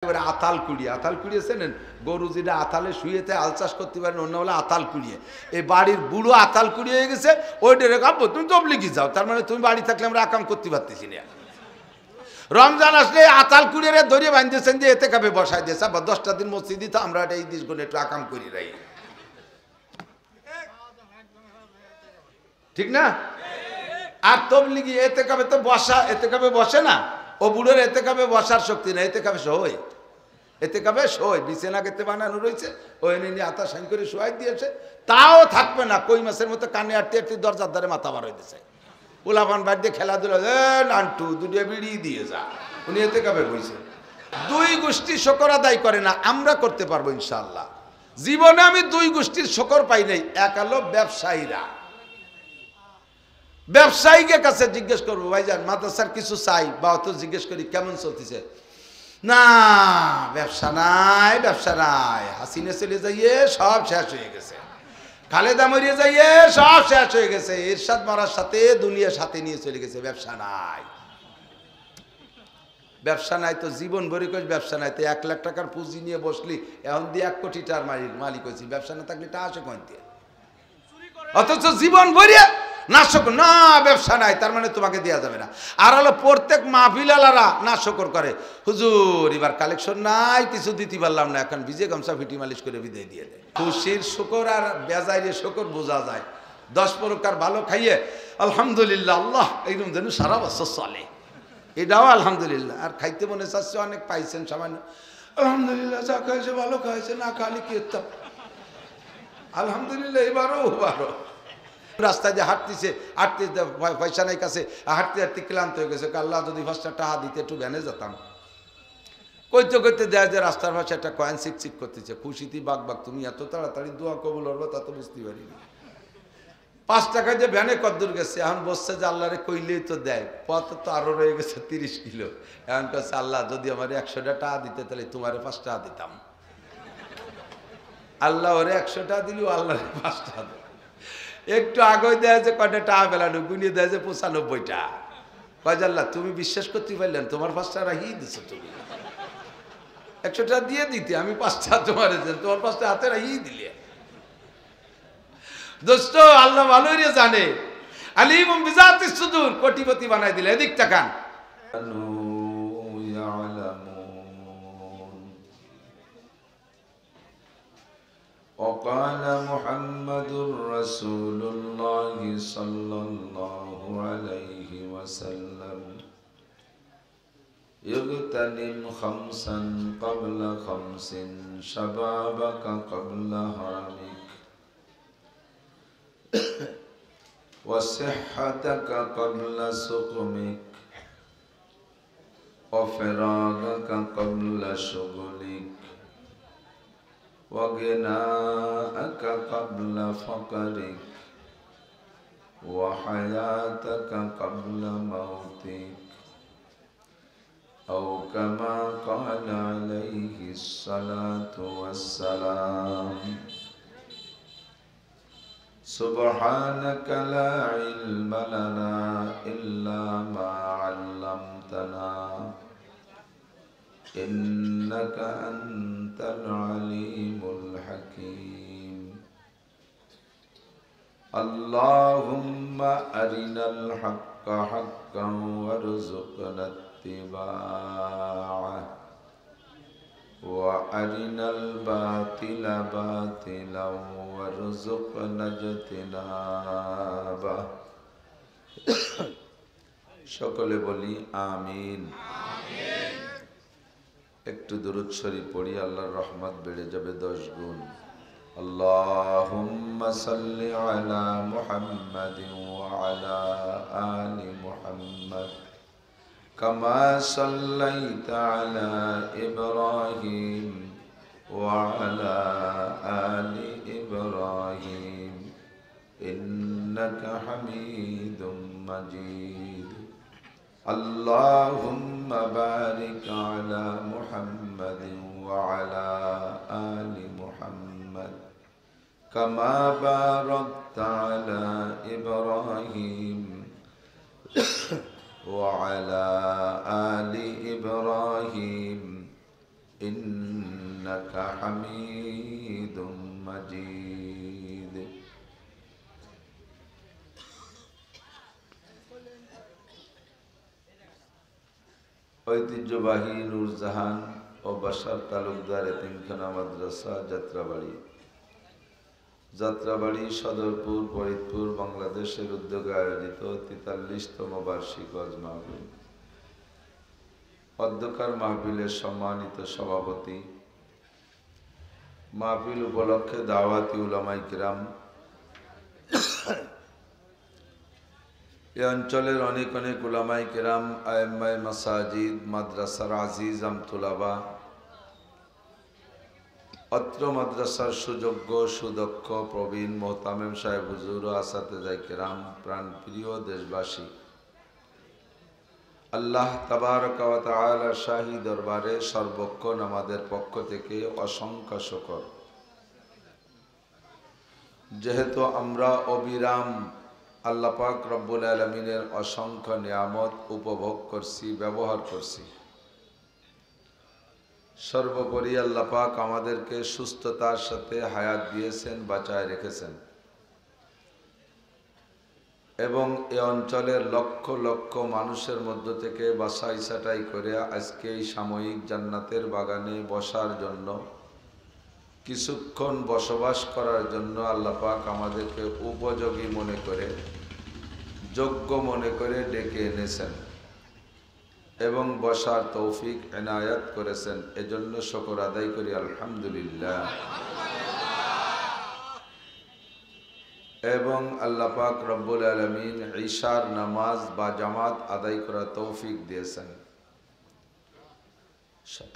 আতাল কুড়িয়ে চেনেন? গরু যেটা আতালে শুয়েতে আল চাষ করতে পারেন, অন্য বলে আতাল কুড়িয়ে। এই বাড়ির বুড়ো আতাল কুড়িয়ে হয়ে গেছে, ওইটা রেখে আব্বু তুমি তবলিগি যাও, তার মানে তুমি বাড়ি থাকলে আমরা আকাম করতে পারতেছি না। রমজান আসলে আতাল কুড়িয়ে ধরিয়ে বাঁধতেছেন যে এতে কাপে বসাই দিয়েছে, আবার 10টা দিন মসজিদে তো আমরা এই দিশগুলো একটু আকাম করি রাই, ঠিক না? আর তবলিগি এতে কাপে তো বসা, এতে কাপে বসে না, ও বুড়োর এতে কাপে বসার শক্তি না, এতে কাপে সই, এতে কাপে সই বিছানা কেতে বানানো রয়েছে, ওই নিয়ে আতা সাইন করে শোয়াই দিয়েছে, তাও থাকবে না। কই মাসের মতো কানে আটতে আটতে দরজার ধারে মাথা বার হইতেছে, উলাপান বাড়ি দিয়ে খেলাধুলা, নান্টু দুটিয়া বিড়ি দিয়ে যা, উনি এতে কাপে বইছে। দুই গোষ্ঠী শকর আদায় করে না, আমরা করতে পারবো ইনশাআল্লাহ। জীবনে আমি দুই গোষ্ঠীর শকর পাই নাই। এক হলো ব্যবসায়ীরা, ব্যবসায়ীকে কাছে জিজ্ঞেস করবো ভাইজান মাদ্রাসার কিছু চাই, বা অত জিজ্ঞেস করি কেমন চলতেছে, না ব্যবসা নাই, ব্যবসা নাই, হাসিনা চলে যাইয়ে সব শেষ হয়ে গেছে, খালেদা মরিয়ে যাইয়ে সব শেষ হয়ে গেছে, এরশাদ মারার সাথে দুনিয়া সাথে নিয়ে চলে গেছে, ব্যবসা নাই। ব্যবসা নাই তো জীবন ভরে কইস ব্যবসা নাই, তো 1 লাখ টাকার পুঁজি নিয়ে বসলি, এখন দিয়ে 1 কোটি টাকার মালিক হয়েছি, ব্যবসা না থাকলে টা আসে কোন দিয়ে? অথচ জীবন ভরিয়ে নাশকর, না ব্যবসা নাই তার মানে তোমাকে দেওয়া যাবে না। আর হলো প্রত্যেক মাহফিলালারা নাশকর করে, হুজুর এবার কালেকশন নাই, কিছু দিতে পারলাম না, এখন ভিজে গামছা ফিটি মালিশ করে বিদায় দিয়ে দেয়। খুশির শুকর আর বেজাইরে শুকর বোঝা যায়। 10 প্রকার ভালো খাইয়ে আলহামদুলিল্লাহ আল্লাহ এইরকম যেন সারা বছর চলে, এটাও আলহামদুলিল্লাহ। আর খাইতে মনে চাচ্ছে অনেক পাইছেন সামান্য, আলহামদুলিল্লাহ যা খাইছে ভালো খাইছে, না খালি কি আলহামদুলিল্লাহ এবারও বারো। রাস্তায় যে হাঁটতেছে পয়সা নাই কাছে, হাঁটতে হাঁটতে ক্লান্ত হয়ে গেছে, আল্লাহ যদি 5টা টাকা দিতে একটু ভ্যানে যেতাম। কইতে কইতে দেয় যে রাস্তার পাশে একটা কয়েন চিকচিক করতেছে, খুশিতে বাঘ তুমি এত তাড়াতাড়ি দোয়া কবুল হবো তা তো বুঝতে পারিনি। 5 টাকায় যে ভ্যানে কদ্দূর গেছে, এখন বসছে যে আল্লাহরে কইলেই তো দেয়, পথ তো আরো রয়ে গেছে 30 কিলো। এখন কাছে আল্লাহ যদি আমার 100টা টাকা দিতে তাহলে তোমারে 5 টাকা দিতাম। আল্লাহ ওরে 100 টাকা দিল, আল্লাহরে 5 টাকা দিল। একটু আগে দেয় যে কয়টা টাকা পেলানো, গুনিয়ে দেয় যে 95টা। কয় আল্লাহ তুমি বিশ্বাস করতে পারলেন, তোমার 5 টাকা রাখিয়ে দিছো, তুমি 100 টাকা দিয়ে দিতে, আমি 5 টাকা তোমার তোমার 5 টাকা হাতে রাখিয়ে দিলে। দোস্ত আল্লাহ ভালোই রে জানে, আলিমুম বিজাতিস সুদূর, কোটিপতি বানাই দিলে। এদিক তাকান। وقال محمد رسول الله صلى الله عليه وسلم اغتنم 5 قبل 5 شبابك قبل هرمك وصحتك قبل سقمك وفراغك قبل شغلك وغناءك قبل فقرك وحياتك قبل موتك أو كما قال عليه الصلاة والسلام سبحانك لا علم لنا إلا ما علمتنا إنك أنت العليم الحكيم اللهم أرنا الحق حقا وارزقنا اتباعه وأرنا الباطل باطلا وارزقنا اجتنابه সকলে বলি আমিন। একটু দরুদ শরীফ পড়ি, আল্লাহর রহমত বেড়ে যাবে 10 গুণ। আল্লাহুম্মা সাল্লি আলা মুহাম্মাদিন ওয়া আলা আলি মুহাম্মাদ কামা সাল্লাইতা আলা ইব্রাহিম ওয়া আলা আলি ইব্রাহিম ইন্নাকা হামিদুম মাজিদ। اللهم بارك على محمد وعلى آل محمد كما باركت على إبراهيم وعلى آل إبراهيم ইন্নাকা হামিদুম মাজিদ। ঐতিহ্যবাহী নূরজাহান ও বাশার তালুকদার এতিমখানা মাদ্রাসা যাত্রাবাড়ি সদরপুর ফরিদপুর বাংলাদেশের উদ্যোগে আয়োজিত ৪৩তম বার্ষিক ওয়াজ মাহফিল। অধ্যক্ষার মাহফিলের সম্মানিত সভাপতি, মাহফিল উপলক্ষে দাওয়াতি উলামায়ে কিরাম, এই অঞ্চলের অনেক অনেক উলামায়ে কিরাম, আইম্মায়ে মাসাজিদ, মাদ্রাসার আজিজ আমতুলাবা, অত্র মাদ্রাসার সুযোগ্য সুদক্ষ প্রবীণ মোহতামেম সাহেব হুজুর ও আসাতেজায়ে কিরাম, প্রাণপ্রিয় দেশবাসী, আল্লাহ তাবারক ওয়া তাআলার শাহী দরবারে সর্বক্ষণ আমাদের পক্ষ থেকে অসংখ্য শুকর। যেহেতু আমরা অবিরাম আল্লাহ পাক রব্বুল আলামিনের অসংখ্য নিয়ামত উপভোগ করছি, ব্যবহার করছি, সর্বোপরি আল্লাহ পাক আমাদেরকে সুস্থতার সাথে হায়াত দিয়েছেন, বাঁচায় রেখেছেন এবং এ অঞ্চলের লক্ষ লক্ষ মানুষের মধ্য থেকে বাছাই ছাঁটাই করে আজকে এই সাময়িক জান্নাতের বাগানে বসার জন্য, কিছুক্ষণ বসবাস করার জন্য আল্লাহ পাক আমাদেরকে উপযোগী মনে করে, যোগ্য মনে করে ডেকে এনেছেন এবং বসার তৌফিক এনায়াত করেছেন। এজন্য শুকর আদায় করি আলহামদুলিল্লাহ। এবং আল্লাহ পাক রব্বুল আলামিন ঈশার নামাজ বা জামাত আদায় করার তৌফিক দিয়েছেন,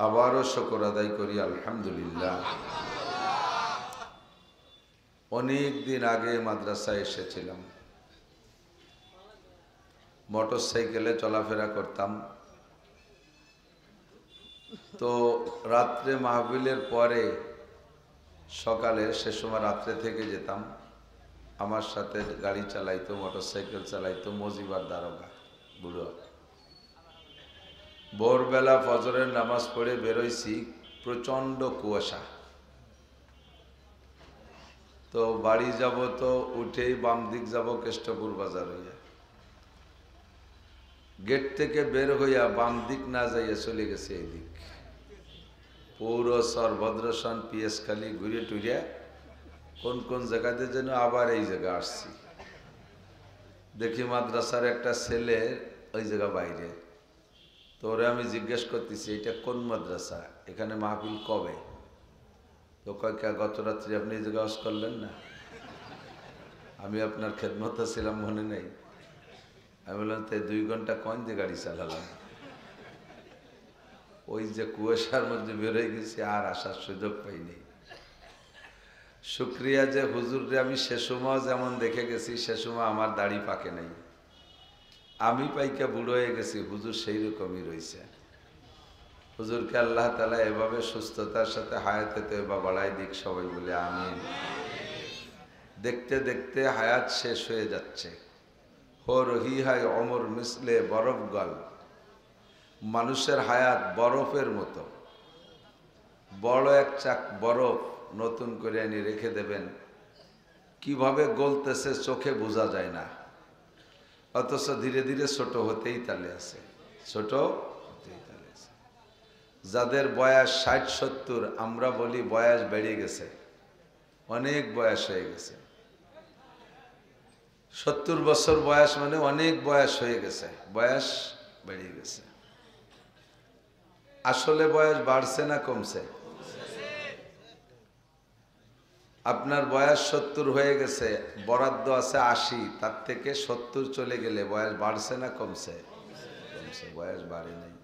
আবারও শুকর আদায় করি আলহামদুলিল্লাহ। অনেক দিন আগে মাদ্রাসায় এসেছিলাম, মোটরসাইকেলে চলাফেরা করতাম। তো রাত্রে মাহফিলের পরে সকালে, সে সময় রাত্রে থেকে যেতাম, আমার সাথে গাড়ি চালাইতো, মোটরসাইকেল চালাইতো মজিবার দারোগা বুড়ো। ভোরবেলা ফজরের নামাজ পড়ে বেরোইছি, প্রচণ্ড কুয়াশা। তো বাড়ি যাব, তো উঠেই বাম দিক যাব কেষ্টপুর বাজার হইয়া, গেট থেকে বের হইয়া বাম দিক না যাইয়া চলে গেছে এই দিক, পুরো সরভদ্রসন পিএসখালি ঘুরে টুরিয়া কোন কোন জায়গাতে যেন আবার এই জায়গা আসছি। দেখি মাদ্রাসার একটা ছেলে ওই জায়গা বাইরে। তো ওরে আমি জিজ্ঞেস করতেছি, এটা কোন মাদ্রাসা, এখানে মাহফিল কবে? তো কয়, গত রাত্রি আপনি এই জায়গা ওয়াজ করলেন না? আমি আপনার খেদমতে ছিলাম, মনে নেই? আমি বললাম, তাই 2 ঘন্টা কোন দিয়ে গাড়ি চালালাম? ওই যে কুয়াশার মধ্যে বেরোয় গেছি, আর আসার সুযোগ পাইনি। শুক্রিয়া যে হুজুররে আমি সে সময় যেমন দেখে গেছি, সে সময় আমার দাড়ি পাকে নাই, আমি পাইকা বুড়ো হয়ে গেছি, হুজুর সেই রকমই রয়েছে। হুজুরকে আল্লাহ তাআলা এভাবে সুস্থতার সাথে হায়াতে তয়বা বাড়াই দিক, সবাই বলে আমিন। দেখতে দেখতে হায়াত শেষ হয়ে যাচ্ছে। হো রহি হায় অমর মিসলে বরফ গল, মানুষের হায়াত বরফের মতো। বড় এক চাক বরফ নতুন করে এনে রেখে দেবেন, কিভাবে গলতেছে চোখে বোঝা যায় না, অথচ ধীরে ধীরে ছোট হতেই তালে আছে, ছোট হতেই তালে আছে। যাদের বয়স 60-70, আমরা বলি বয়স বেড়ে গেছে, অনেক বয়স হয়ে গেছে। 70 বছর বয়স মানে অনেক বয়স হয়ে গেছে, বয়স বেড়ে গেছে। আসলে বয়স বাড়ছে না কমছে? আপনার বয়স 70 হয়ে গেছে, বরাদ্দ আছে 80, তার থেকে 70 চলে গেলে বয়স বাড়ছে না কমছে? কমছে, বয়স বাড়ে নাই।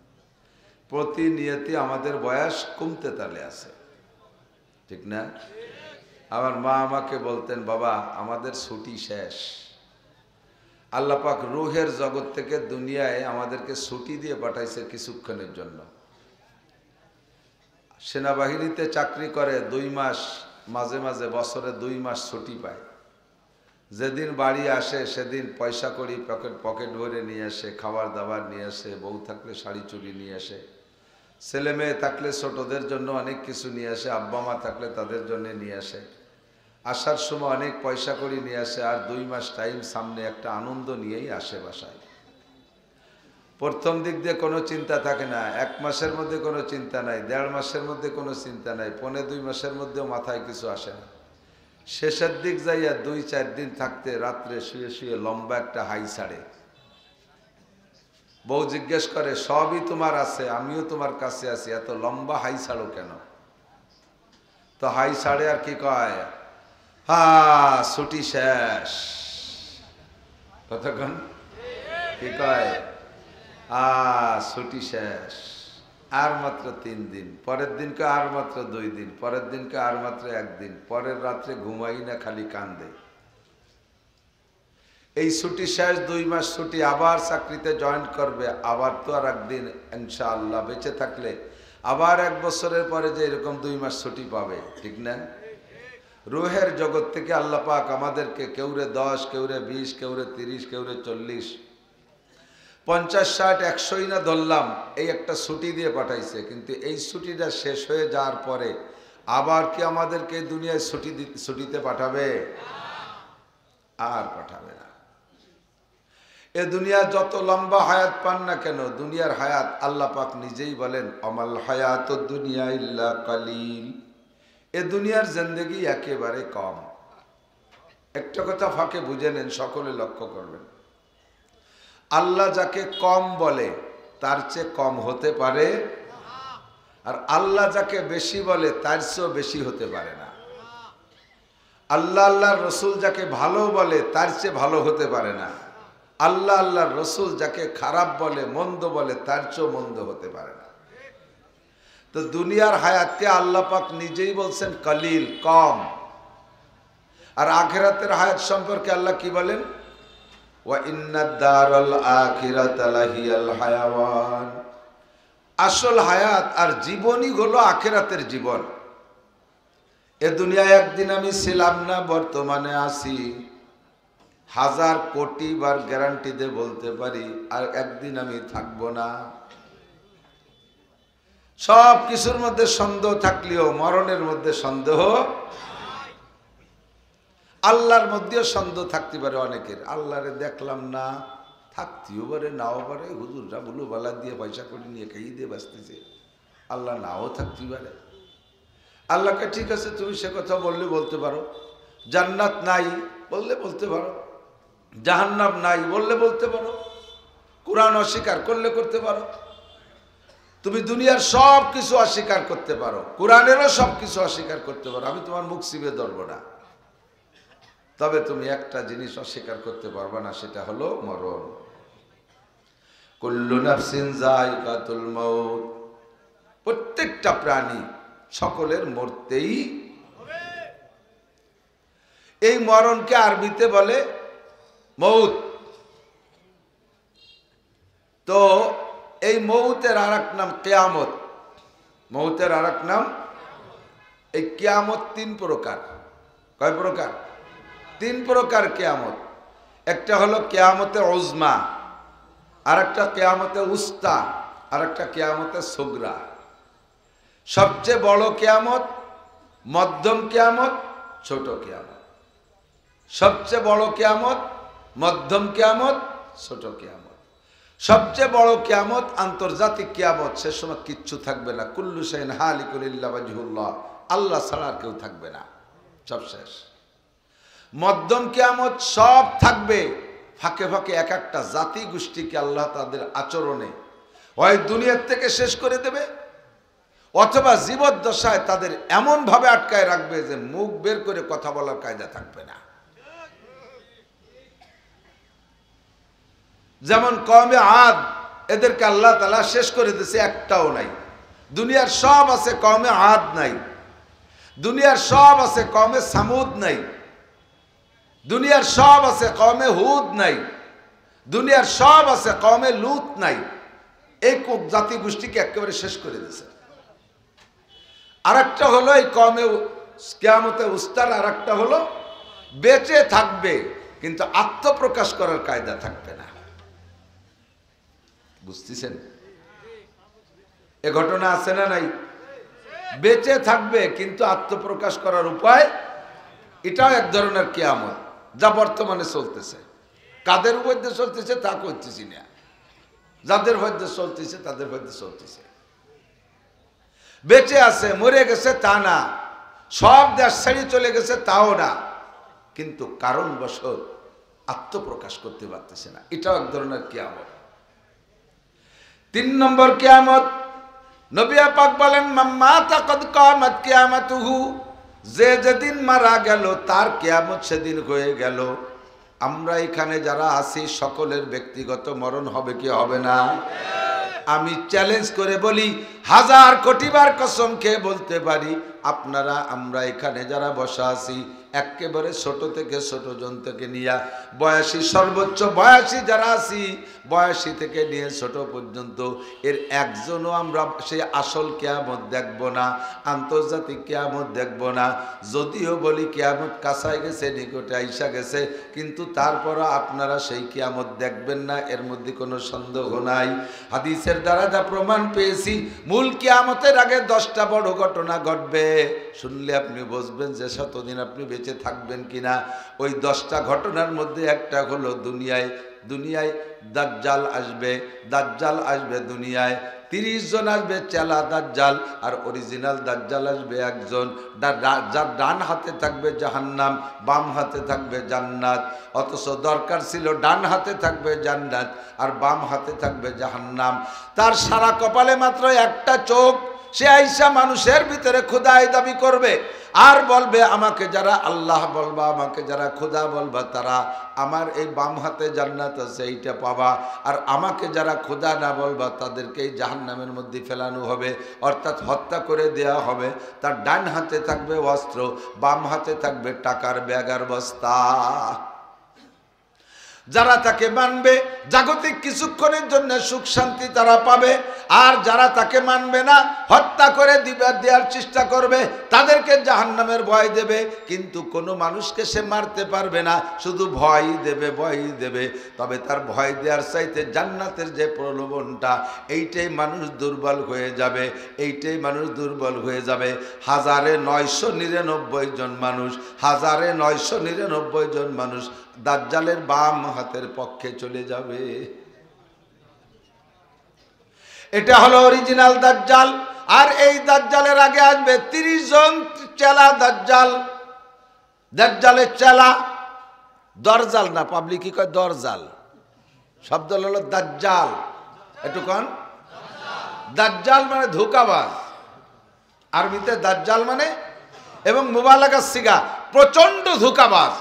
প্রতিনিয়তই আমাদের বয়স কমতে তালে আছে, ঠিক না? আমার মা আমাকে বলতেন, বাবা আমাদের ছুটি শেষ। আল্লাহ পাক রূহের জগৎ থেকে দুনিয়ায় আমাদেরকে ছুটি দিয়ে পাঠাইছে কিছুক্ষণের জন্য। সেনাবাহিনীতে চাকরি করে 2 মাস, মাঝে মাঝে বছরে 2 মাস ছুটি পায়। যেদিন বাড়ি আসে সেদিন পয়সা কড়ি পকেট ভরে নিয়ে আসে, খাবার দাবার নিয়ে আসে, বউ থাকলে শাড়ি চুড়ি নিয়ে আসে, ছেলে মেয়ে থাকলে ছোটদের জন্য অনেক কিছু নিয়ে আসে, আব্বা মা থাকলে তাদের জন্য নিয়ে আসে। আসার সময় অনেক পয়সা করি নিয়ে আসে, আর 2 মাস টাইম সামনে একটা আনন্দ নিয়েই আসে বাসায়। প্রথম দিক দিয়ে কোনো চিন্তা থাকে না, 1 মাসের মধ্যে কোনো চিন্তা নাই, 1.5 মাসের মধ্যে কোনো চিন্তা নাই, 1.25 মাসের মধ্যেও মাথায় কিছু আসে না। শেষের দিক যাইয়া 2-4 দিন থাকতে রাত্রে শুয়ে শুয়ে লম্বা একটা হাই ছাড়ে। বউ জিজ্ঞেস করে, সবই তোমার আছে, আমিও তোমার কাছে আছি, এত লম্বা হাই ছাড়ো কেন? তো হাই ছাড়ে আর কি কয়, ছুটি শেষ। কতক্ষণ কি কয়, ছুটি শেষ, আর মাত্র 3 দিন। পরের দিনকে আর মাত্র 2 দিন, পরের দিনকে আর মাত্র 1 দিন। পরের রাত্রে ঘুমাই না, খালি কান্দে। এই ছুটি শেষ, 2 মাস ছুটি, আবার চাকরিতে জয়েন করবে, আবার তো আর একদিন ইনশাআল্লাহ বেঁচে থাকলে আবার 1 বছরের পরে যে এরকম 2 মাস ছুটি পাবে, ঠিক না? রুহের জগৎ থেকে আল্লাহ পাক আমাদেরকে কেউরে 10, কেউরে 20, কেউরে 30, কেউরে 40, 50, 60, 100ই না ধরলাম, এই একটা ছুটি দিয়ে পাঠাইছে। কিন্তু এই ছুটিটা শেষ হয়ে যাওয়ার পরে আবার কি আমাদেরকে দুনিয়ায় ছুটিতে পাঠাবে? আর পাঠাবে না। এ দুনিয়া যত লম্বা হায়াত পান না কেন, দুনিয়ার হায়াত আল্লাহ পাক নিজেই বলেন, আমাল হায়াতুদ দুনিয়া ইল্লা কালিল। এ দুনিয়ার জিন্দেগি একেবারে কম। একটা কথা ফাঁকে বুঝে নেন, সকলে লক্ষ্য করবেন, আল্লাহ যাকে কম বলে তার চেয়ে কম হতে পারে, আর আল্লাহ যাকে বেশি বলে তার চেয়েও বেশি হতে পারে না। আল্লাহ আল্লাহর রসুল যাকে ভালো বলে তার চেয়ে ভালো হতে পারে না। আল্লাহ আল্লাহর রসুল যাকে খারাপ বলে, মন্দ বলে, তার চেয়েও মন্দ হতে পারে না। তো দুনিয়ার হায়াতকে আল্লাহ পাক নিজেই বলছেন কলিল, কম। আর আখিরাতের হায়াত সম্পর্কে আল্লাহ কি বলেন? ওয়া ইন্নাদ দারাল আখিরাতা লাহিয়াল হায়াওয়ান। আসল হায়াত আর জীবনই হলো আখিরাতের জীবন। এ দুনিয়ায় একদিন আমি ছিলাম না, বর্তমানে আছি। 1000 কোটি বার গ্যারান্টি দিয়ে বলতে পারি, আর একদিন আমি থাকবো না। সব কিছুর মধ্যে সন্দেহ থাকলেও মরণের মধ্যে সন্দেহ, আল্লাহর মধ্যেও সন্দেহ থাকতে পারে অনেকের। আল্লাহরে দেখলাম না, থাকতেও পারে, নাও পারে। হুজুররা বলু বালা দিয়ে পয়সা করে নিয়ে খাইয়ে দিয়ে বাঁচতেছে, আল্লাহ নাও থাকতে পারে। আল্লাহকে ঠিক আছে, তুমি সে কথা বললে বলতে পারো। জান্নাত নাই বললে বলতে পারো, জাহান্নাম নাই বললে বলতে পারো, কোরআন অস্বীকার করলে করতে পারো। তুমি দুনিয়ার সব কিছু অস্বীকার করতে পারো, কোরআনেরও সব কিছু অস্বীকার করতে পারো, আমি তোমার মুখ চিবে ধরবো না। তবে তুমি একটা জিনিস অস্বীকার করতে পারবে না, সেটা হলো মরণ। কুল্লু নাফসিন যায়িকাতুল মাউত। প্রত্যেকটা প্রাণী সকলের মরতেই হবে। এই মরণকে আরবিতে বলে মৌত। তো এই মৌতের আরেক নাম কিয়ামত। মৌতের আরেক নাম এই কিয়ামত। 3 প্রকার। কয় প্রকার? 3 প্রকার কিয়ামত। একটা হলো কিয়ামতে উজমা, আর একটা কিয়ামতে উস্তা, আর একটা কিয়ামতে সুগরা। সবচেয়ে বড় কিয়ামত, মধ্যম কিয়ামত, ছোট কিয়ামত। সবচেয়ে বড় কিয়ামত, মধ্যম কিয়ামত, ছোট কিয়ামত। সবচেয়ে বড় কিয়ামত আন্তর্জাতিক কিয়ামত। সে সময় কিচ্ছু থাকবে না। কুল্লু শাইইন হালিকুন ইল্লা ওয়াজহুল্লাহ। আল্লাহ ছাড়া আর কেউ থাকবে না, সব শেষ। মধ্যম কিয়ামত সব থাকবে, ফাঁকে ফাঁকে এক একটা জাতি গোষ্ঠীকে আল্লাহ তাদের আচরণে হয় দুনিয়ার থেকে শেষ করে দেবে, অথবা জীবদ্দশায় তাদের এমন ভাবে আটকায় রাখবে যে মুখ বের করে কথা বলার কায়দা থাকবে না। যেমন কওমে আদ, এদেরকে আল্লাহ তাআলা শেষ করে দিয়েছে, একটাও নাই। দুনিয়ার সব আছে, কওমে আদ নাই। দুনিয়ার সব আছে, কওমে সামুদ নাই। দুনিয়ার সব আছে, কওমে হুদ নাই। দুনিয়ার সব আছে, কওমে লূত নাই। এই জাতি গোষ্ঠীকে একেবারে শেষ করে দিয়েছে। আরেকটা হলো এই কওমে কিয়ামতে উস্তার, আরেকটা হলো বেঁচে থাকবে কিন্তু আত্মপ্রকাশ করার কায়দা থাকবে না। বুঝতেছেন? এ ঘটনা আছে না নাই? বেঁচে থাকবে কিন্তু আত্মপ্রকাশ করার উপায়, এটাও এক ধরনের কিয়ামত যা বর্তমানে চলতেছে। কাদের মধ্যে চলতেছে তা করতেছি না, যাদের মধ্যে চলতেছে তাদের মধ্যে চলতেছে। বেঁচে আছে, মরে গেছে তা না, সব দেশ ছেড়ে চলে গেছে তাও না, কিন্তু কারণবশত আত্মপ্রকাশ করতে পারতেছে না, এটাও এক ধরনের কিয়ামত। 3 নম্বর কিয়ামত, নবী পাক বলেন মাম্মাতা কদ কামাত কিয়ামাতুহু, যে যেদিন মারা গেল তার কিয়ামত সেদিন হয়ে গেল। আমরা এখানে যারা আছি সকলের ব্যক্তিগত মরণ হবে কি হবে না? আমি চ্যালেঞ্জ করে বলি, 1000 কোটি বার কসম খেয়ে বলতে পারি, আপনারা আমরা এখানে যারা বসা আছি একেবারে ছোট থেকে ছোট জন থেকে নিয়ে বয়সী, সর্বোচ্চ বয়সী যারা আছি 82 থেকে নিয়ে ছোট পর্যন্ত, এর একজনও আমরা সেই আসল কিয়ামত দেখব না, আন্তর্জাতিক কিয়ামত দেখব না। যদিও বলি কিয়ামত কাছায় গেছে, নিকটে আইসা গেছে, কিন্তু তারপরও আপনারা সেই কিয়ামত দেখবেন না, এর মধ্যে কোনো সন্দেহ নাই। হাদিসের দ্বারা যা প্রমাণ পেয়েছি, মূল কিয়ামতের আগে 10টা বড় ঘটনা ঘটবে। শুনলে আপনি বুঝবেন যে শতদিন আপনি বেঁচে থাকবেন কিনা। ওই 10টা ঘটনার মধ্যে একটা হলো দুনিয়ায় দাজ্জাল আসবে। দাজ্জাল আসবে দুনিয়ায়, 30 জন আসবে চেলা দাজ্জাল, আর অরিজিনাল দাজ্জাল আসবে একজন, যার ডান হাতে থাকবে জাহান্নাম, বাম হাতে থাকবে জান্নাত। অথচ দরকার ছিল ডান হাতে থাকবে জান্নাত আর বাম হাতে থাকবে জাহান্নাম। তার সারা কপালে মাত্র একটা চোখ। সে আইসা মানুষের ভিতরে খোদাই দাবি করবে আর বলবে, আমাকে যারা আল্লাহ বলবা, আমাকে যারা খোদা বলবা, তারা আমার এই বাম হাতে জান্নাত আছে এইটা পাবা, আর আমাকে যারা খোদা না বলবা তাদেরকে এই জাহান্নামের মধ্যে ফেলানো হবে, অর্থাৎ হত্যা করে দেয়া হবে। তার ডান হাতে থাকবে অস্ত্র, বাম হাতে থাকবে টাকার ব্যাগ আর বস্তা। যারা তাকে মানবে জাগতিক কিছুক্ষণের জন্য সুখ শান্তি তারা পাবে, আর যারা তাকে মানবে না, হত্যা করে দেওয়ার চেষ্টা করবে, তাদেরকে জাহান্নামের ভয় দেবে। কিন্তু কোনো মানুষকে সে মারতে পারবে না, শুধু ভয়ই দেবে, ভয়ই দেবে। তবে তার ভয় দেওয়ার চাইতে জান্নাতের যে প্রলোভনটা, এইটাই মানুষ দুর্বল হয়ে যাবে, এইটাই মানুষ দুর্বল হয়ে যাবে। 1999 জন মানুষ, 1999 জন মানুষ দাজ্জালের বাম হাতের পক্ষে চলে যাবে। এটা হলো অরিজিনাল দাজ্জাল। আর এই দাজ্জালের আগে আসবে 30 জন চেলা দাজ্জাল। দাজ্জালের চেলা, দরজাল না, পাবলিক কি কয় দরজাল, শব্দ হলো দাজ্জাল। একটু কন, দাজ্জাল মানে ধোঁকাবাজ, আরবিতে দাজ্জাল মানে, এবং মুবালাগা সিগা, প্রচন্ড ধোঁকাবাজ।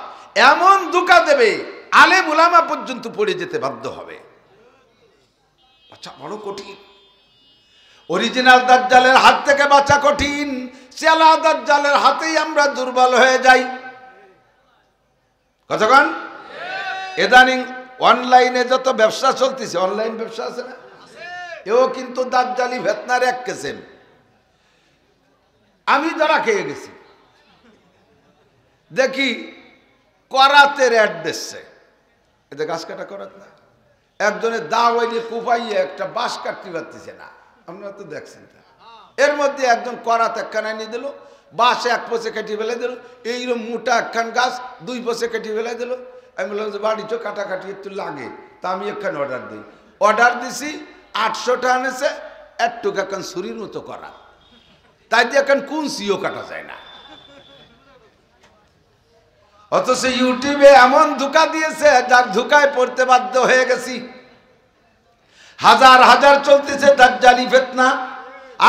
এমন ধোঁকা দেবে আলেম উলামা পর্যন্ত পড়ে যেতে বাধ্য হবে। আচ্ছা, বড় কঠিন। অরিজিনাল দাজ্জালের হাত থেকে বাঁচা কঠিন, চেলা দাজ্জালের হাতেই আমরা দুর্বল হয়ে যাই। কতক্ষণ ইদানিং অনলাইনে যত ব্যবসা চলতেছে, অনলাইন ব্যবসা আছে না, এও কিন্তু দাজ্জালি ফিতনার এক কিসম। আমি যারা খেয়ে গেছি, দেখি করাতের অ্যাড দিচ্ছে, এতে গাছ কাটা করাত না, একজনের দা হইলে কুপাইয়ে একটা বাঁশ কাটতে পারতেছে না, আপনারা তো দেখছেন। এর মধ্যে একজন করাত একখানা নিয়ে দিল, বাঁশ 1 পয়সা কেটে ফেলে দিল, এইরকম মোটা একখান গাছ 2 পয়সা কেটে ফেলে দিল। আমি বললাম যে বাড়ি চো কাটাকাটি একটু লাগে, তা আমি একখান অর্ডার দিই। অর্ডার দিছি, 800 টাকা এনেছে, একটু একখান ছুরির মতো করা, তাই দিয়ে এখন কোন সিও কাটা যায় না। অথচ ইউটিউবে এমন ধোঁকা দিয়েছে, যার ধোঁকায় পড়তে বাধ্য হয়ে গেছি। হাজার হাজার চলতেছে দাজ্জালি ফিতনা।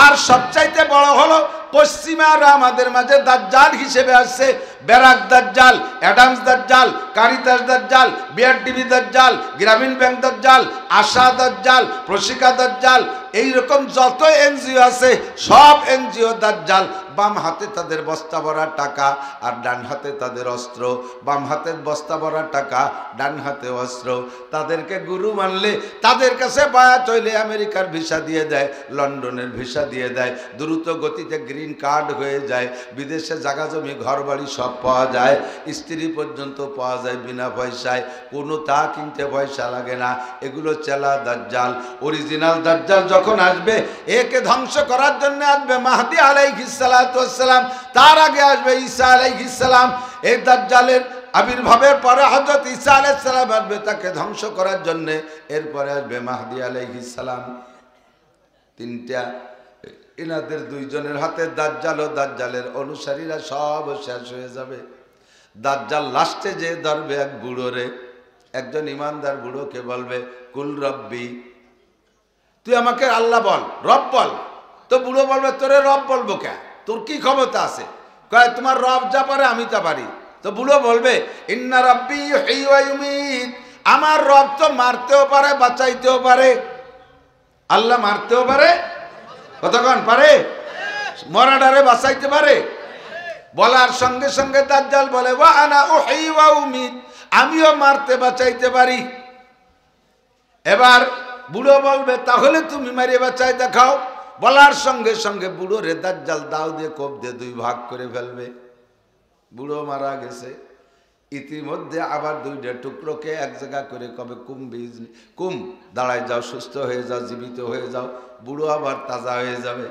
আর সবচাইতে বড় হলো পশ্চিমারা আমাদের মাঝে দাজ্জাল হিসেবে আসছে। ব্যারাক দাজ্জাল, অ্যাডামস দাজ্জাল, কারিতাস দাজ্জাল, বিআরটিভি দাজ্জাল, গ্রামীণ ব্যাংক দাজ্জাল, আশা দাজ্জাল, প্রশিকা দাজ্জাল, এইরকম যত এনজিও আছে সব এনজিও দাজ্জাল। বাম হাতে তাদের বস্তা ভরা টাকা আর ডান হাতে তাদের অস্ত্র। বাম হাতের বস্তা ভরা টাকা, ডান হাতে অস্ত্র। তাদেরকে গুরু মানলে, তাদের কাছে বায়াত হইলে আমেরিকার ভিসা দিয়ে দেয়, লন্ডনের ভিসা দিয়ে দেয়, দ্রুত গতিতে গ্রিন কার্ড হয়ে যায়, বিদেশে জায়গা জমি ঘর বাড়ি সব সব পাওয়া যায়, স্ত্রী পর্যন্ত পাওয়া যায় বিনা পয়সায়, কোনো তা কিনতে পয়সা লাগে না। এগুলো চেলা দাজ্জাল। অরিজিনাল দাজ্জাল যখন আসবে, একে ধ্বংস করার জন্য আসবে মাহদী আলাইহিস সালাতু ওয়াস সালাম, তার আগে আসবে ঈসা আলাইহিস সালাম। এই দাজ্জালের আবির্ভাবের পরে হযরত ঈসা আলাইহিস সালাম আসবে তাকে ধ্বংস করার জন্য, এরপরে আসবে মাহদী আলাইহিস সালাম। তিনটা, এনাদের দুইজনের হাতে দাজ্জাল ও দাজ্জালের অনুসারীরা সব শেষ হয়ে যাবে। দাজ্জাল লাস্টে যে ধরবে এক বুড়োরে, একজন ইমানদার বুড়োকে বলবে কুল রব্বি, তুই আমাকে আল্লাহ বল, রব বল। তো বুড়ো বলবে তোরে রব বলবো কে, তোর কি ক্ষমতা আছে? কয় তোমার রব যা পারে আমি তা পারি। তো বুড়ো বলবে ইন্না রাব্বি ইউহয়ী ওয়া ইউমীত, আমার রব তো মারতেও পারে বাঁচাইতেও পারে। আল্লাহ মারতেও পারে, কতক্ষণ পারে, মরাডারে বাঁচাইতে পারে। বলার সঙ্গে সঙ্গে দাজ্জাল বলে ওয়া আনা উহয়ী ওয়া উমীত, আমিও মারতে বাঁচাইতে পারি। এবার বুড়ো বলবে তাহলে তুমি মারিয়ে বাঁচাই দেখাও। বলার সঙ্গে সঙ্গে বুড়ো রে দাজ্জাল দাও দিয়ে কোপ দিয়ে দুই ভাগ করে ফেলবে। বুড়ো মারা গেছে। ইতিমধ্যে আবার দুইটা টুকরোকে এক জায়গা করে কবে কুম দাঁড়ায় যাও, সুস্থ হয়ে যাও, জীবিত হয়ে যাও। বুড়ো আবার তাজা হয়ে যাবে।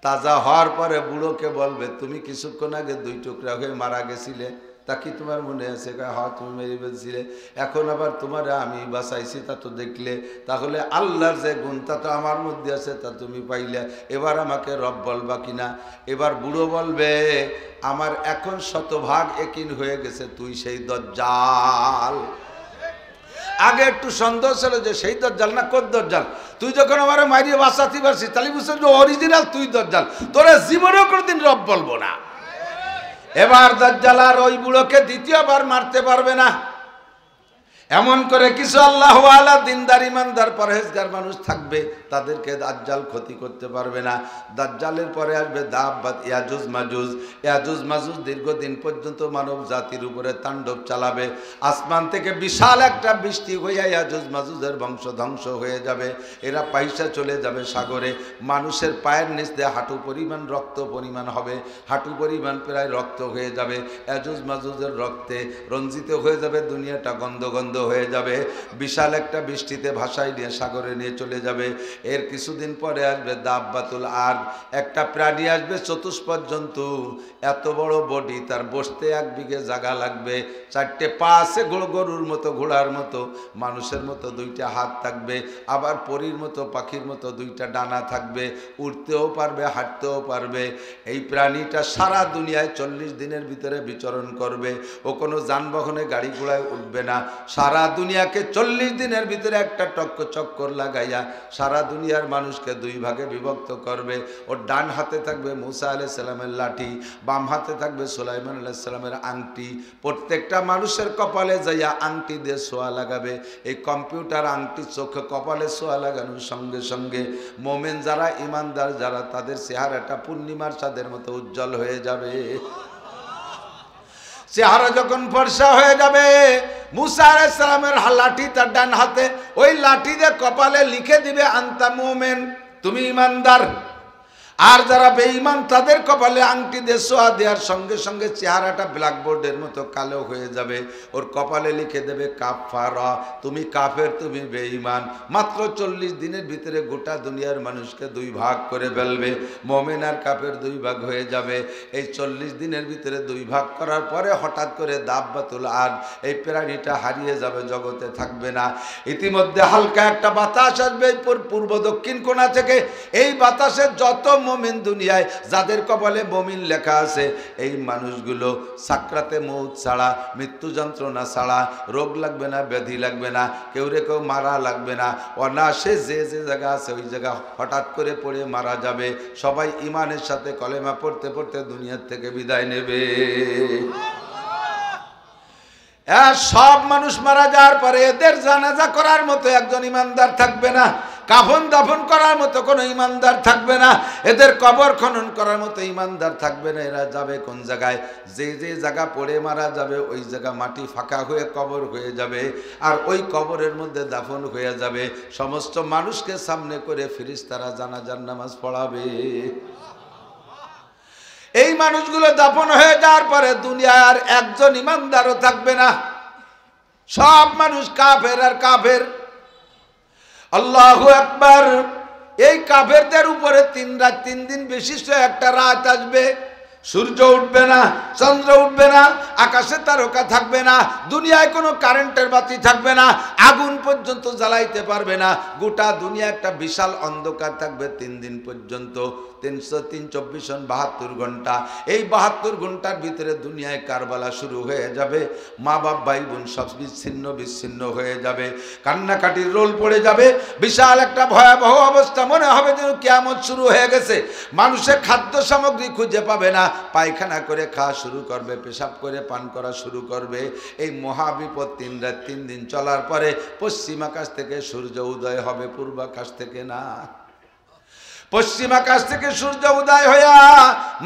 তাজা হওয়ার পরে বুড়োকে বলবে তুমি কিছুক্ষণ আগে দুই টুকরা হয়ে মারা গেছিলে, তা কি তোমার মনে আছে? হ্যাঁ তুমি মেরে ফেলছিলে, এখন আবার তোমার আমি বাঁচাইছি তা তো দেখলে, তাহলে আল্লাহর যে গুণ তা তো আমার মধ্যে আছে তা তুমি পাইলে, এবার আমাকে রব বলবা কিনা? এবার বুড়ো বলবে আমার এখন শতভাগ একিন হয়ে গেছে তুই সেই দাজ্জাল। আগে একটু সন্দেহ ছিল যে সেই দাজ্জাল না কোন দাজ্জাল, তুই যখন আমার মারিয়ে বাঁচাতে পারছিস তাহলে বুঝছিস যে অরিজিনাল তুই দাজ্জাল, তোরা জীবনেও কোনোদিন রব বলবো না। এবার দাজ্জাল আর ওই বুড়োকে দ্বিতীয়বার মারতে পারবে না। এমন করে কিছু আল্লাহওয়ালা দিনদার ইমানদার পরহেজগার মানুষ থাকবে, তাদেরকে দাজ্জাল ক্ষতি করতে পারবে না। দাজ্জালের পরে আসবে দাব্বাত ইয়াজুজ মাজুজ। ইয়াজুজ মাজুজ দীর্ঘদিন পর্যন্ত মানব জাতির উপরে তাণ্ডব চালাবে। আসমান থেকে বিশাল একটা বৃষ্টি হইয়া ইয়াজুজ মাজুজের বংশ ধ্বংস হয়ে যাবে। এরা পয়সা চলে যাবে সাগরে। মানুষের পায়ের নিচ দিয়ে হাঁটু পরিমাণ রক্ত পরিমাণ হবে, হাঁটু পরিমাণ প্রায় রক্ত হয়ে যাবে। ইয়াজুজ মাজুজের রক্তে রঞ্জিত হয়ে যাবে, দুনিয়াটা গন্ধ গন্ধ হয়ে যাবে। বিশাল একটা বৃষ্টিতে ভাসায় নিয়ে সাগরে নিয়ে চলে যাবে। এর কিছুদিন পরে আসবে দাব্বাতুল আরদ, একটা প্রাণী আসবে চতুষ্পদ জন্তু, এত বড় বডি, তার বসতে 1 বিঘে জায়গা লাগবে। 4টে পা আছে গরুর মতো, ঘোড়ার মতো, মানুষের মতো 2টা হাত থাকবে, আবার পরীর মতো পাখির মতো 2টা ডানা থাকবে, উড়তেও পারবে হাঁটতেও পারবে। এই প্রাণীটা সারা দুনিয়ায় 40 দিনের ভিতরে বিচরণ করবে। ও কোনো যানবাহনে গাড়ি ঘোড়ায় উঠবে না। সারা দুনিয়াকে 40 দিনের ভিতরে একটা চক্কর লাগাইয়া সারা দুনিয়ার মানুষকে 2 ভাগে বিভক্ত করবে। ওর ডান হাতে থাকবে মুসা আলাইহিস সালামের লাঠি, বাম হাতে থাকবে সুলাইমান আলাইহিস সালামের আংটি। প্রত্যেকটা মানুষের কপালে যাইয়া আংটি দিয়ে ছোঁয়া লাগাবে। এই কম্পিউটার আংটি চোখে কপালে ছোঁয়া লাগানোর সঙ্গে সঙ্গে মোমেন যারা, ইমানদার যারা, তাদের চেহারাটা পূর্ণিমার চাঁদের মতো উজ্জ্বল হয়ে যাবে। চেহারা যখন ফর্সা হয়ে যাবে, মুসা আলাইহিস সালামের লাঠি তার ডান হাতে, ওই লাঠি দিয়ে কপালে লিখে দিবে আনতা মুমিন, তুমি ইমানদার। আর যারা বেঈমান তাদের কপালে আংটি দিয়ে ছোঁয়া দেওয়ার সঙ্গে সঙ্গে চেহারাটা ব্ল্যাকবোর্ডের মতো কালো হয়ে যাবে। ওর কপালে লিখে দেবে কাফারা, তুমি কাফের, তুমি বেঈমান। মাত্র 40 দিনের ভিতরে গোটা দুনিয়ার মানুষকে 2 ভাগ করে ফেলবে। মুমিন আর কাফের 2 ভাগ হয়ে যাবে। এই 40 দিনের ভিতরে 2 ভাগ করার পরে হঠাৎ করে দাব্বাতুল আরদ, এই প্রাণীটা হারিয়ে যাবে, জগতে থাকবে না। ইতিমধ্যে হালকা একটা বাতাস আসবে পূর্ব দক্ষিণ কোণা থেকে। এই বাতাসে যত মুমিন দুনিয়ায় যাদের কপালে মুমিন লেখা আছে, এই মানুষগুলো সাকরাতে মউত ছাড়া, মৃত্যু যন্ত্রণা ছাড়া, রোগ লাগবে না, ব্যাধি লাগবে না, কেউ মারা লাগবে না। অনায়াসে যে যে জায়গা আছে ওই জায়গা হঠাৎ করে পড়ে মারা যাবে। সবাই ইমানের সাথে কলেমা পড়তে পড়তে দুনিয়ার থেকে বিদায় নেবে। সব মানুষ মারা যাওয়ার পরে এদের জানাজা করার মতো একজন ইমানদার থাকবে না, কাফন দাফন করার মতো কোনো ইমানদার থাকবে না, এদের কবর খনন করার মতো ইমানদার থাকবে না। এরা যাবে কোন জায়গায়? যে যে জায়গা পড়ে মারা যাবে ওই জায়গা মাটি ফাঁকা হয়ে কবর হয়ে যাবে, আর ওই কবরের মধ্যে দাফন হয়ে যাবে। সমস্ত মানুষকে সামনে করে ফেরেশতারা জানাজার নামাজ পড়াবে। এই মানুষগুলো দাফন হয়ে যাওয়ার পরে দুনিয়ার একজন ইমানদারও থাকবে না, সব মানুষ কাফের আর কাফের। আল্লাহু আকবার। এই কাফেরদের উপরে 3 রাত 3 দিন বিশিষ্ট একটা রাত আসবে, সূর্য উঠবে না, চন্দ্র উঠবে না, আকাশে তারকা থাকবে না, দুনিয়ায় কোনো কারেন্টের বাতি থাকবে না, আগুন পর্যন্ত জ্বালাইতে পারবে না, গোটা দুনিয়া একটা বিশাল অন্ধকার থাকবে 3 দিন পর্যন্ত। 72 ঘন্টা। এই 72 ঘন্টার ভিতরে দুনিয়ায় কারবালা শুরু হয়ে যাবে, মা বাপ ভাই বোন সব বিচ্ছিন্ন হয়ে যাবে, কান্নাকাটির রোল পড়ে যাবে, বিশাল একটা ভয়াবহ অবস্থা, মনে হবে যেন কিয়ামত শুরু হয়ে গেছে। মানুষের খাদ্য সামগ্রী খুঁজে পাবে না, পায়খানা করে খাওয়া শুরু করবে, পেশাব করে পান করা শুরু করবে। এই মহাবিপদ 3 রাত 3 দিন চলার পরে পশ্চিম আকাশ থেকে সূর্য উদয় হবে, পূর্বাকাশ থেকে না। পশ্চিম আকাশ থেকে সূর্য উদয় হইয়া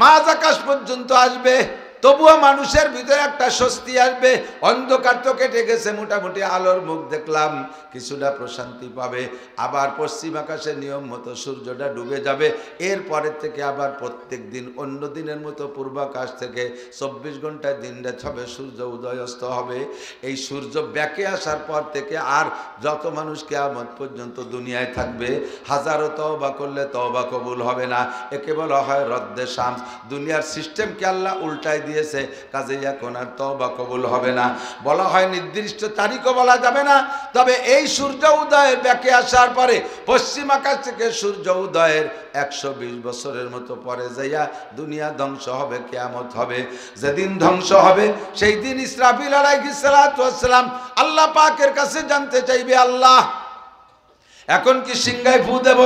মাঝ আকাশ পর্যন্ত আসবে, তবুও মানুষের ভিতরে একটা স্বস্তি আসবে। অন্ধকার তো কেটে গেছে, মোটামুটি আলোর মুখ দেখলাম, কিছুটা প্রশান্তি পাবে। আবার পশ্চিম আকাশের নিয়ম মতো সূর্যটা ডুবে যাবে। এরপরের থেকে আবার প্রত্যেক দিন অন্য দিনের মতো পূর্বাকাশ থেকে 24 ঘন্টায় দিন রাত হবে, সূর্য উদয় অস্ত হবে। এই সূর্য ব্যাকে আসার পর থেকে আর যত মানুষ কিয়ামত পর্যন্ত দুনিয়ায় থাকবে, হাজারো তওবা করলে তওবা কবুল হবে না। একে বলা হয় রদ্দে শামস। দুনিয়ার সিস্টেমকে আল্লাহ উল্টাই দিয়েছে, কাজেই এখন আর তওবা কবুল হবে না। বলা হয় নির্দিষ্ট তারিখও বলা যাবে না, তবে এই সূর্য উদয়ের ব্যাকে আসার পরে পশ্চিম আকাশ থেকে সূর্য উদয়ের 120 বছরের মতো পরে যাইয়া দুনিয়া ধ্বংস হবে, কিয়ামত হবে। যেদিন ধ্বংস হবে সেই দিন ইসরাফিল আলাইহিস সালাতু ওয়াস সালাম আল্লাহ পাকের কাছে জানতে চাইবে, আল্লাহ এখন কি সিংহায় ফু দেব?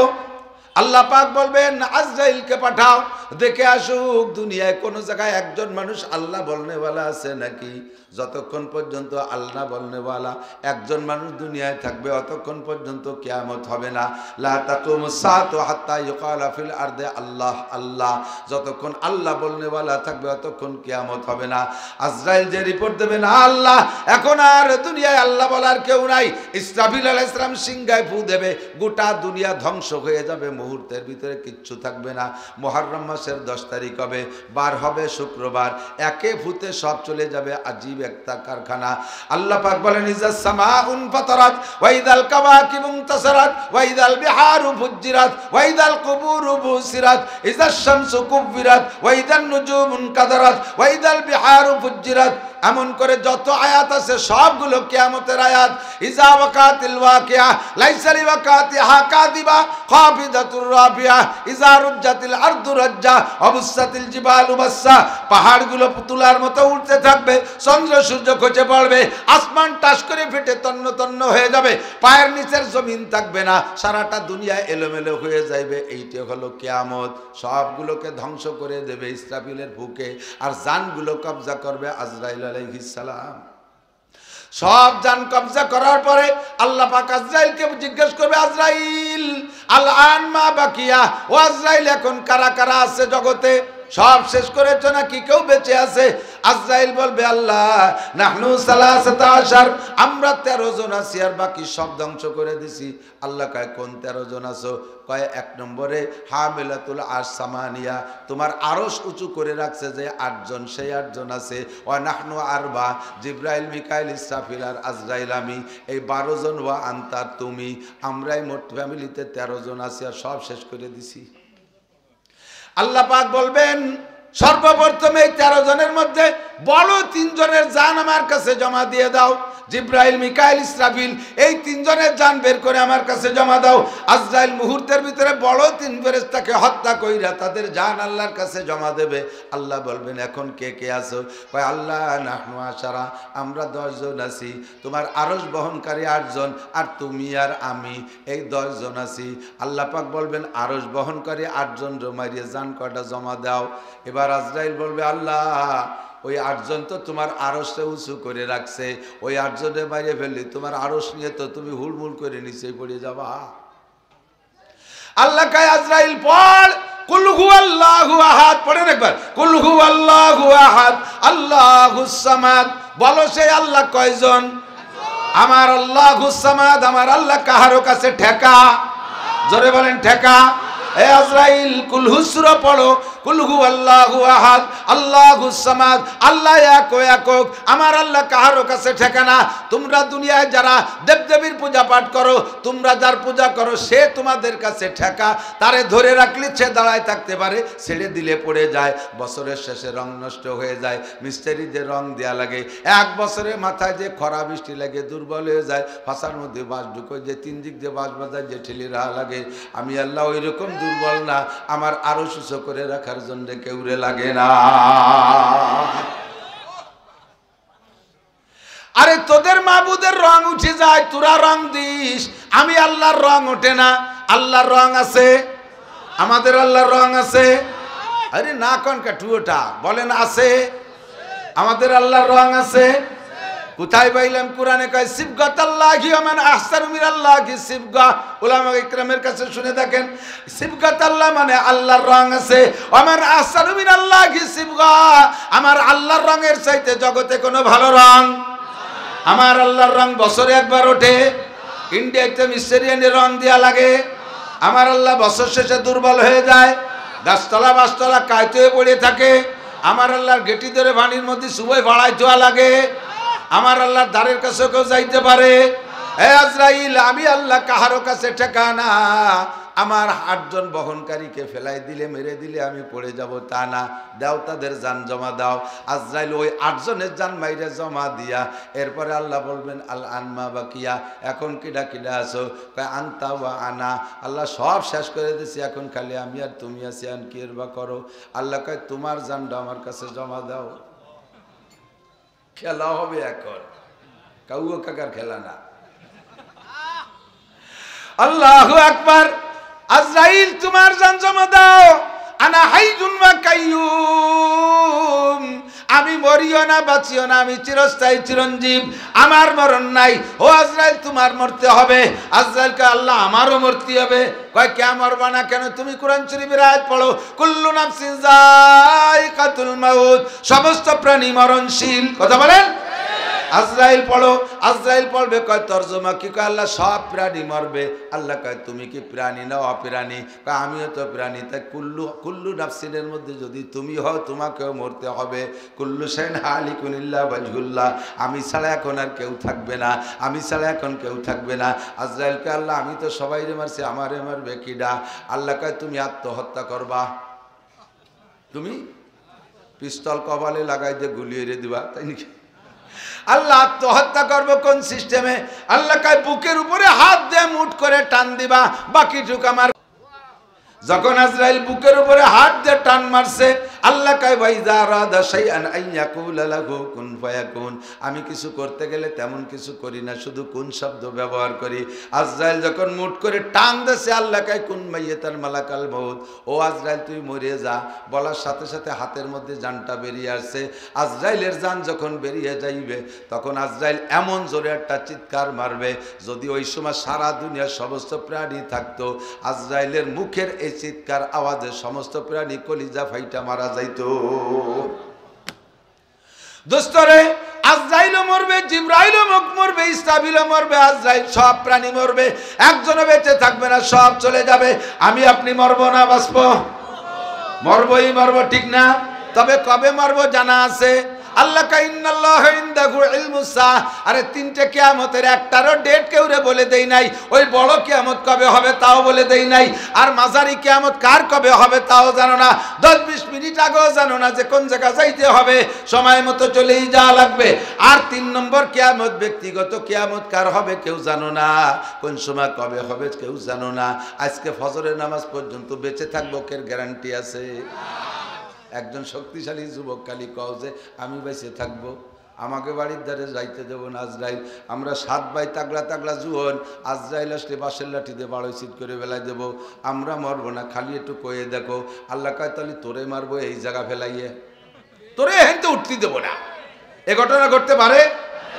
আল্লাহ পাক বলবেন আজরাইলকে পাঠাও, দেখে আসুক দুনিয়ায় কোন জায়গায় একজন মানুষ আল্লাহ বলনেওয়ালা আছে নাকি। যতক্ষণ পর্যন্ত আল্লাহ বলনেওয়ালা একজন মানুষ দুনিয়ায় থাকবে, অতক্ষণ পর্যন্ত কিয়ামত হবে না। লা তাকুমুস সাআতু হাত্তা ইউকালা ফিল আরদি আল্লাহ আল্লাহ। যতক্ষণ আল্লাহ বলনেওয়ালা থাকবে অতক্ষণ কিয়ামত হবে না। আজরাইল যে রিপোর্ট দেবে, না আল্লাহ এখন আর দুনিয়ায় আল্লাহ বলার কেউ নাই, ইসরাফিল আলাইহিস সালাম সিংহায় ফু দেবে, গোটা দুনিয়া ধ্বংস হয়ে যাবে, মুহূর্তের ভিতরে কিচ্ছু থাকবে না। মুহররম মাসের 10 তারিখ হবে, বার হবে শুক্রবার, একে ফুতে সব চলে যাবে, আজীব একটা কারখানা। আল্লাহ পাক বলেন ইজাস সামাউন ফাতারাত ওয়া ইদাল কাওয়াকিবু ইনতাসারাত ওয়া ইদাল বিহারু ফুজ্জিরাত ওয়া ইদাল কুবুরু বুসিরাত ইজাস শামসু কুব্বিরাত ওয়া ইদান নুজুমু কাদারাত ওয়া ইদাল বিহারু ফুজ্জিরাত। এমন করে যত আয়াত আছে সবগুলো কিয়ামতের আয়াত। ইজা ওয়াকাতিল ওয়াকিয়া লাইসা লিওয়াকাতিহা কাযিবা খাফিদাতুর রাফিয়া ইজা রুজ্জাতিল আরদু রাজ্জা অবুসাতিল জিবালু বাসসা। পাহাড়গুলো পুতুলার মতো উঠতে থাকবে, চন্দ্র সূর্য খসে পড়বে, আসমান টাস করে ফেটে তন্ন তন্ন হয়ে যাবে, পায়ের নিচের জমিন থাকবে না, সারাটা দুনিয়া এলোমেলো হয়ে যাবে। এইটা হলো কিয়ামত। সবগুলোকে ধ্বংস করে দেবে ইসরাফিলের বুকে, আর জানগুলো কবজা করবে আজরাইল আলাইহিস সালাম। সব জান কবজা করার পরে আল্লাহ পাক আজরাইলকে জিজ্ঞেস করবে, আজরাইল আল আন মা বাকিয়া, ও আজরাইল এখন কারা কারা আছে জগতে? সব শেষ করেছো নাকি কেউ বেঁচে আছে? আজরাইল বলবে, আল্লাহ নাহনু সালাসাতা আশার, আমরা 13 জন আছি আর বাকি সব ধ্বংস করে দিছি। আল্লাহ কয় কোন 13 জন আছো? কয় 1 নম্বরে হামিলাতুল আরশ সামানিয়া, তোমার আরশ উঁচু করে রাখছে যে 8 জন, সেই 8 জন আছে। ওয়া নাহনু আরবা, জিবরাইল মিকাইল ইসরাফিল আর আজরাইল আমি, এই 12 জন। ওয়া আনতা, তুমি, আমরাই মোট ফ্যামিলিতে 13 জন আছি আর সব শেষ করে দিছি। আল্লাহ পাক বলবেন সর্বপ্রথমে 13 জনের মধ্যে বড় 3 জনের জান আমার কাছে জমা দিয়ে দাও। জিবরাইল মিকাইল ইসরাফিল এই 3 জনের জান বের করে আমার কাছে জমা দাও। আজরাইল মুহূর্তের ভিতরে বড় 3 ফেরেশতাকে হত্যা কইরা তাদের জান আল্লাহর কাছে জমা দেবে। আল্লাহ বলবেন এখন কে কে আছো? কয় আল্লাহ নাহনু আশারা, আমরা 10 জন আছি, তোমার আরশ বহনকারী 8 জন, আর তুমি আর আমি এই 10 জন আছি। আল্লাহ পাক বলবেন আরশ বহনকারী 8 জন মারিয়ে জান কয়টা জমা দাও। এবার আজরাইল বলবে, আল্লাহ ওই 8 জন তো তোমার আরশে উঁচু করে রাখছে, ওই 8 জনে বাইরে ফেললি তোমার আরশ নিয়ে তো তুমি হুড়মুড় করে নিচে পড়ে যাবা। আল্লাহ কয় আজরাইল পড় কুল হুয়াল্লাহু আহাদ, পড়েন একবার, কুল হুয়াল্লাহু আহাদ আল্লাহুস সামাদ। বলো সেই আল্লাহ কয়জন? আমার আল্লাহুস সামাদ, আমার আল্লাহ কাহারো কাছে ঠেকা? জোরে বলেন ঠেকা। এ আজরাইল কুল হুসরা পড়ো, কুল হুয়াল্লাহু আহাদ আল্লাহুস সামাদ, আল্লাহ এক ও একক, আমার আল্লাহ কাহারও কাছে ঠেকানা। তোমরা দুনিয়ায় যারা দেবদেবীর পূজা পাঠ করো, তোমরা যার পূজা করো সে তোমাদের কাছে ঠেকা, তারে ধরে রাখলে সে দাঁড়ায় থাকতে পারে, ছেড়ে দিলে পড়ে যায়, বছরের শেষে রং নষ্ট হয়ে যায়, মিস্ত্রিদের রং দেয়া লাগে, এক বছরে মাথায় যে খরা বৃষ্টি লাগে দুর্বল হয়ে যায়, ফাঁসার মধ্যে বাঁশ ঢুকো, যে তিন দিক দিয়ে বাঁশ বাজায় যে ঠেলি রাহা লাগে। আমি আল্লাহ ওই রকম দুর্বল না, আমার আরো সুস্থ করে রাখার জন্য কেউরে লাগে না। আরে তোদের মাবুদের রং উঠে যায়, তোরা রং দিস, আমি আল্লাহর রং ওঠে না। আল্লাহর রং আছে, আমাদের আল্লাহর রং আছে। আরে না কোন কাটুটা বলেন আছে, আমাদের আল্লাহর রং আছে। কোথায় পাইলাম? কোরআনে কয় সিবগাতাল্লাহি ওয়া মান আহসানু মিনাল্লাহি সিবগা। উলামা ইকরামের কাছে শুনে দেখেন, সিবগাতাল্লাহ মানে আল্লাহর রং আছে, ওয়া মান আহসানু মিনাল্লাহি সিবগা, আমার আল্লাহর রঙের চাইতে জগতে কোনো ভালো রং। আমার আল্লাহর রং বছরে একবার ওঠে, ইন্ডিয়াতে মিস্ত্রি এনে রং দেয়া লাগে। আমার আল্লাহ বছর শেষে দুর্বল হয়ে যায়, গাছতলা বাসতলা কাইতে পড়ে থাকে। আমার আল্লাহর গেটি ধরে পানির মধ্যে সুবই ভাড়াই দেওয়া লাগে। আমার আল্লাহর দ্বারের কাছে কেউ যাইতে পারে। হে আজরাইল, আমি আল্লাহ কাহারও কাছে ঠেকানা। আমার 8 জন বহনকারীকে ফেলাই দিলে, মেরে দিলে আমি পড়ে যাব তা না, দাও তাদের জান জমা দাও। আজরাইল ওই 8 জনের জান মাইরে জমা দিয়া এরপরে আল্লাহ বলবেন আল আনমা বাকিয়া, এখন কিডা কিডা আছো? কয় আনতা ওয়া আনা, আল্লাহ সব শেষ করে দিছি, এখন খালি আমি আর তুমি আছি, আন কি এরবা করো। আল্লাহ কয় তোমার জানটা আমার কাছে জমা দাও। খেলা হবে এখন, কাউও কাকার খেলা না। আল্লাহু আকবার। আজরাইল তোমার জান জমা দাও। আনা হাইজুন ওয়া কাইয়ুম, আমি মরিও না বাঁচিও না, আমি চিরস্থায়ী চিরঞ্জীব, আমার মরণ নাই। ও আজরাইল তোমার মরতে হবে। আজরাইলকে আল্লাহ আমারও মরতে হবে। কয় কে মরবা না কেন? তুমি কোরআন শরীফের আয়াত পড়ো, কুল্লু নাফসিন যায়কাতুল মাউত, সমস্ত প্রাণী মরণশীল। কথা বলেন। আজরাইল পড়ো, আজরাইল পড়বে। কয় তর্জমা কি? কয় আল্লাহ সব প্রাণী মরবে। আল্লাহ কয় তুমি কি প্রাণী না অপ্রাণী? কয় আমিও তো প্রাণী। তাই কুল্লু নাফসিনের মধ্যে যদি তুমি হও তোমাকেও মরতে হবে। কুল্লু শাইইন হালিকুন ইল্লা ওয়াজহুল্লাহ, আমি ছাড়া এখন আর কেউ থাকবে না, আমি ছাড়া এখন কেউ থাকবে না। আজরাইলকে আল্লাহ আমি তো সবাইরে মারছি, আমারে মারবে কিডা? আল্লাহ কয় তুমি আত্মহত্যা করবা, তুমি পিস্তল কপালে লাগাই দিয়ে গুলিয়ে দিবা, তাই নাকি? আল্লাহ আত্মহত্যা করবো কোন সিস্টেমে? আল্লাহ কয় বুকের উপরে হাত দিয়ে মুঠ করে টান দিবা, বাকিটুক আমার। যখন আজরাইল বুকের উপরে হাত দিয়ে টান মারছে, আল্লাহ কয় ওয়াইযা রাদা শাইআন আইয়াকুলা লাহু কুন ফায়াকুন, আমি কিছু করতে গেলে তেমন কিছু করি না, শুধু কোন শব্দ ব্যবহার করি। আজরাইল যখন মুঠ করে টান দিয়েছে, আল্লাহ কয় কুন মাইয়াতান মালাকাল মউত, ও আজরাইল তুই মরে যা। বলার সাথে সাথে হাতের মধ্যে জানটা বেরিয়ে আসছে। আজরাইলের জান যখন বেরিয়ে যাইবে, তখন আজরাইল এমন জোরে একটা চিৎকার মারবে, যদি ওই সময় সারা দুনিয়ার সমস্ত প্রাণী থাকতো, আজরাইলের মুখের এই চিৎকার আওয়াজে সমস্ত প্রাণী কলিজা ফাইটা মারা যাইতো। দোস্তরে, আজরাইলও মরবে, জিবরাইলও মরবে, ইসরাফিলও মরবে, আজরাইল সব প্রাণী মরবে, একজনও বেঁচে থাকবে না, সব চলে যাবে। আমি আপনি মরবো না বাঁচবো? মরবই মরবো, ঠিক না? তবে কবে মরবো জানা আছে? আল্লাহ কাইন্নাল্লাহু ইনদাহু ইলমুস সাআহ, আরে 3টে কিয়ামতের একটারও ডেট কেউরে বলে দেই নাই। ওই বড় কিয়ামত কবে হবে তাও বলে দেই নাই, আর মাঝারি কিয়ামত কার কবে হবে তাও জানো না, 10-20 মিনিট আগেও জানো না যে কোন জায়গা যাইতে হবে, সময় মতো চলেই যাওয়া লাগবে। আর 3 নম্বর কিয়ামত, ব্যক্তিগত কিয়ামত কার হবে কেউ জানো না, কোন সময় কবে হবে কেউ জানো না। আজকে ফজরের নামাজ পর্যন্ত বেঁচে থাকবো, কের গ্যারান্টি আছে? একজন শক্তিশালী যুবক খালি কও যে আমি বেঁচে থাকবো, আমাকে বাড়ির ধারে যাইতে দেবো না আজরাইল। আমরা 7 ভাই তাগড়া তাগড়া জুয়ন, আজরাইল আসলে বাঁশের লাঠিতে বাড়ো চিত করে বেলায় দেবো, আমরা মরবো না, খালি একটু কয়ে দেখো। আল্লাহ কয় তাহলে তোরে মারবো এই জায়গা ফেলাইয়ে, তোরে হেনতে উঠতে দেবো না। এ ঘটনা ঘটতে পারে?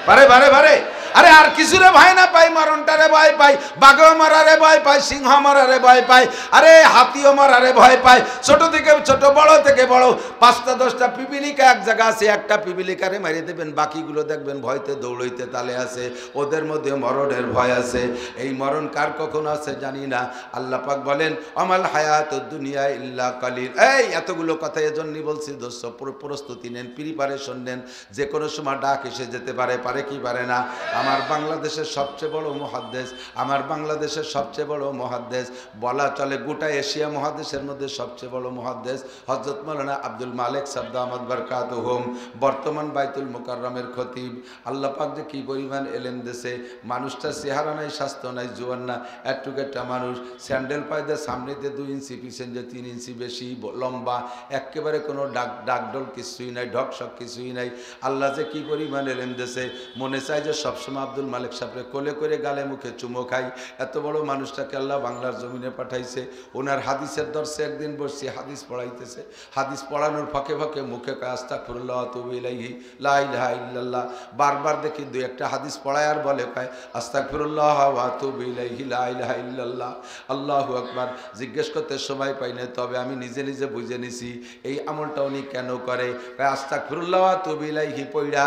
পারে পারে পারে। আরে আর কিছুরে ভয় না পাই, মরণটারে ভয় পাই, বাঘও মারারে ভয় পাই, সিংহ মারারে ভয় পাই, আরে হাতিও মারারে ভয় পাই। ছোট থেকে ছোট, বড় থেকে বড়, 5টা 10টা পিপিলিকা এক জায়গা আছে, একটা পিপিলিকারে মারিয়ে দেবেন, বাকিগুলো দেখবেন ভয়তে দৌড়ইতে তালে আছে। ওদের মধ্যে মরণের ভয় আছে। এই মরণ কার কখন আছে জানি না। আল্লাহ পাক বলেন আমাল হায়াতুদ দুনিয়া ইল্লা কালিল। এই এতগুলো কথা এজন্যই বলছি দোস্ত, প্রস্তুতি নেন, প্রিপারেশন নেন, যে কোনো সময় ডাক এসে যেতে পারে, পারে কি পারে না। আমার বাংলাদেশের সবচেয়ে বড় মুহাদ্দিস, আমার বাংলাদেশের সবচেয়ে বড় মুহাদ্দিস, বলা চলে গোটা এশিয়া মহাদেশের মধ্যে সবচেয়ে বড় মুহাদ্দিস হযরত মাওলানা আব্দুল মালিক সাহেব দামাত বারকাতুহুম, বর্তমান বাইতুল মুকাররমের খতিব। আল্লাহ পাক যে কি পরিমাণ এলেম দেশে, মানুষটা চেহারা নাই, স্বাস্থ্য নাই, জোয়ান না, একটা মানুষ, স্যান্ডেল পায়দে সামনেতে 2 ইঞ্চি, পিছনে 3 ইঞ্চি বেশি লম্বা, একেবারে কোনো ডাকডোল কিছুই নাই, ঢকশক কিছুই নাই। আল্লাহ যে কি পরিমাণ এলেম দেশে, মনে চায় যে সবসময় আব্দুল মালিক সাহেবরে কোলে করে গালে মুখে চুমো খাই। এত বড় মানুষটাকে আল্লাহ বাংলার জমিনে পাঠাইছে। ওনার হাদিসের দর্শে একদিন বসছি, হাদিস পড়াইতেছে, হাদিস পড়ানোর ফাঁকে ফাঁকে মুখে কয় আস্তাগফিরুল্লাহ ওয়া আতুবু ইলাইহি লা ইলাহা ইল্লাল্লাহ। বারবার দেখি 2-1টা হাদিস পড়ায় আর বলে কয় আস্তাগফিরুল্লাহ ওয়া আতুবু ইলাইহি লা ইলাহা ইল্লাল্লাহ, আল্লাহু আকবার। জিজ্ঞেস করতে সময় পাই না, তবে আমি নিজে নিজে বুঝে নিছি এই আমলটা উনি কেন করে। কয় আস্তাগফিরুল্লাহ ওয়া আতুবু ইলাইহি পড়া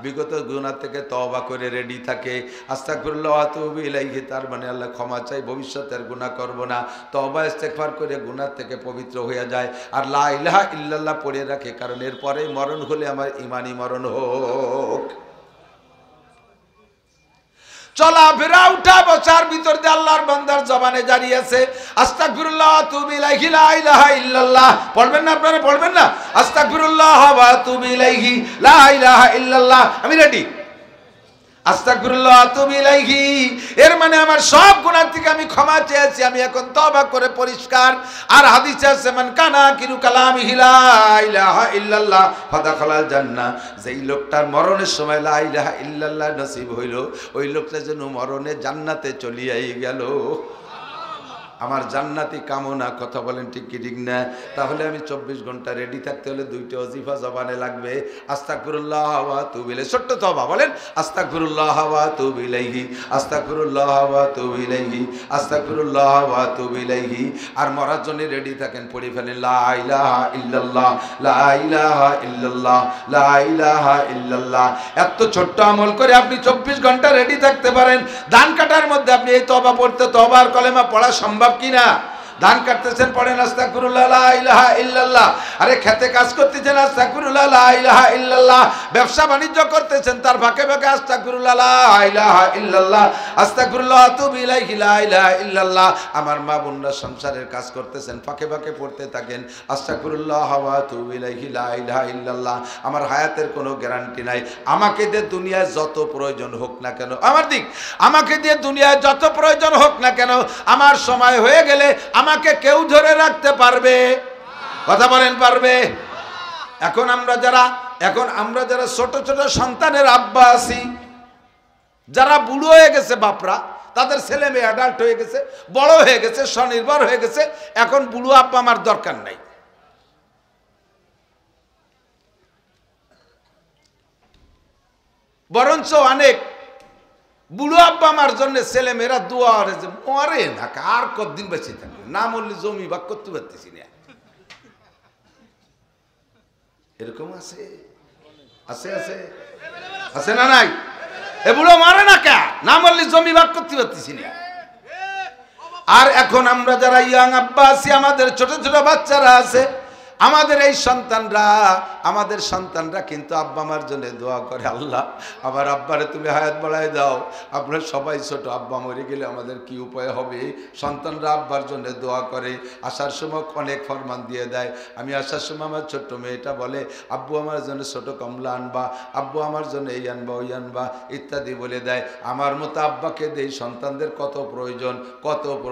বিগত গুনাহ থেকে তওবা করে রেডি থাকে। আস্তাগফিরুল্লাহ ওয়া আতুবু ইলাইহি তার মানে আল্লাহ ক্ষমা চাই, ভবিষ্যতের গুনাহ করব না, তওবা ইস্তেগফার করে গুনাহ থেকে পবিত্র হয়ে যায়। আর লা ইলাহা ইল্লাল্লাহ পড়ে রাখে, কারণ এরপরে মরণ হলে আমার ইমানি মরণ হোক। চলাফেরা উঠা বসার ভিতর দিয়ে আল্লাহর বান্দার জবানে জারি আছে আস্তাগফিরুল্লাহ ওয়া আতুবু ইলাইহি লা ইলাহা ইল্লাল্লাহ। পড়বেন না আপনারা? পড়বেন না? আস্তাগফিরুল্লাহ ওয়া আতুবু ইলাইহি লা ইলাহা ইল্লাল্লাহ। আমি রেডি। আস্তাগফিরুল্লাহ ওয়া আতুবু ইলাইহি এর মানে আমার সব গুনাহ থেকে আমি ক্ষমা চেয়েছি, আমি এখন তওবা করে পরিষ্কার। আর হাদিসে আছে মান কানা কিরু কালামিহি লা ইলাহা ইল্লাল্লাহ ফাদাখালাল জান্নাহ। যেই লোকটার মরণের সময় লা ইলাহা ইল্লাল্লাহ নসিব হইল, ওই লোকটা যেন মরণে জান্নাতে চলিয়াই গেল। আমার জান্নাতি কামনা, কথা বলেন ঠিক কি ঠিক না? তাহলে আমি 24 ঘন্টা রেডি থাকতে হলে 2টা ওয়াজিফা জবানে লাগবে। আস্তাগফিরুল্লাহ ওয়া আতুবু ইলাইহি, ছোট্ট তওবা বলেন আস্তাগফিরুল্লাহ ওয়া আতুবু ইলাইহি, আস্তাগফিরুল্লাহ ওয়া আতুবু ইলাইহি, আস্তাগফিরুল্লাহ ওয়া আতুবু ইলাইহি। আর মরার জন্য রেডি থাকেন, পড়ে ফেলেন লা ইলাহা ইল্লাল্লাহ, লা ইলাহা ইল্লাল্লাহ, লা ইলাহা ইল্লাল্লাহ। এত ছোট্ট আমল করে আপনি 24 ঘন্টা রেডি থাকতে পারেন। ধান কাটার মধ্যে আপনি এই তওবা পড়তে, তওবার কলেমা পড়া সম্ভব কিনা? ধান কাটতেছেন পড়েন আস্তাগফিরুল্লাহ লা ইলাহা ইল্লাল্লাহ। আরে খেতে কাজ করতেছেন আস্তাগফিরুল্লাহ লা ইলাহা ইল্লাল্লাহ। ব্যবসা বাণিজ্য করতেছেন তার ফাঁকে ফাঁকে আস্তাগফিরুল্লাহ লা ইলাহা ইল্লাল্লাহ, আস্তাগফিরুল্লাহ ওয়া আতুবু ইলাইহি লা ইলাহা ইল্লাল্লাহ। আমার মা বোনরা সংসারের কাজ করতেছেন, ফাঁকে ফাঁকে পড়তে থাকেন আস্তাগফিরুল্লাহ ওয়া আতুবু ইলাইহি লা ইলাহা ইল্লাল্লাহ। আমার হায়াতের কোনো গ্যারান্টি নাই। আমাকে দিয়ে দুনিয়ায় যত প্রয়োজন হোক না কেন, আমার দিক আমাকে দিয়ে দুনিয়ায় যত প্রয়োজন হোক না কেন, আমার সময় হয়ে গেলে আমাকে কেউ ধরে রাখতে পারবে? কথা বলেন পারবে? এখন আমরা যারা ছোট ছোট সন্তানের আব্বা আছি, যারা বুড়ো হয়ে গেছে বাপরা, তাদের ছেলে মেয়ে অ্যাডাল্ট হয়ে গেছে, বড় হয়ে গেছে, স্বনির্ভর হয়ে গেছে, এখন বুড়ো আব্বা আমার দরকার নাই। বরঞ্চ অনেক বুড়ো আব্বা আমার জন্য ছেলে মেয়েরা দোয়া করে যে মরে না, আর কতদিন বেঁচে থাকবে, না মরলে জমি ভাগ করতে পারতেছি না। এরকম আছে আছে আছে আছে না নাই? এ বুড়ো মরে না কে, না মরলে জমি ভাগ করতে পারতেছি না। আর এখন আমরা যারা ইয়াং আব্বা আছি, আমাদের ছোট ছোট বাচ্চারা আছে, আমাদের এই সন্তানরা কিন্তু আব্বা আমার জন্য দোয়া করে, আল্লাহ আমার আব্বারে তুমি হায়াত বাড়ায় দাও। আপনারা সবাই ছোট, আব্বা মরে গেলে আমাদের কি উপায় হবে? সন্তানরা আব্বার জন্য দোয়া করে। আসার সময় অনেক ফরমান দিয়ে দেয়। আমি আসার সময় আমার ছোট্ট মেয়েটা বলে আব্বু আমার জন্য ছোট কমলা আনবা, আব্বু আমার জন্য এই আনবা ওই আনবা ইত্যাদি বলে দেয়। আমার মতো আব্বাকে দেই সন্তানদের কত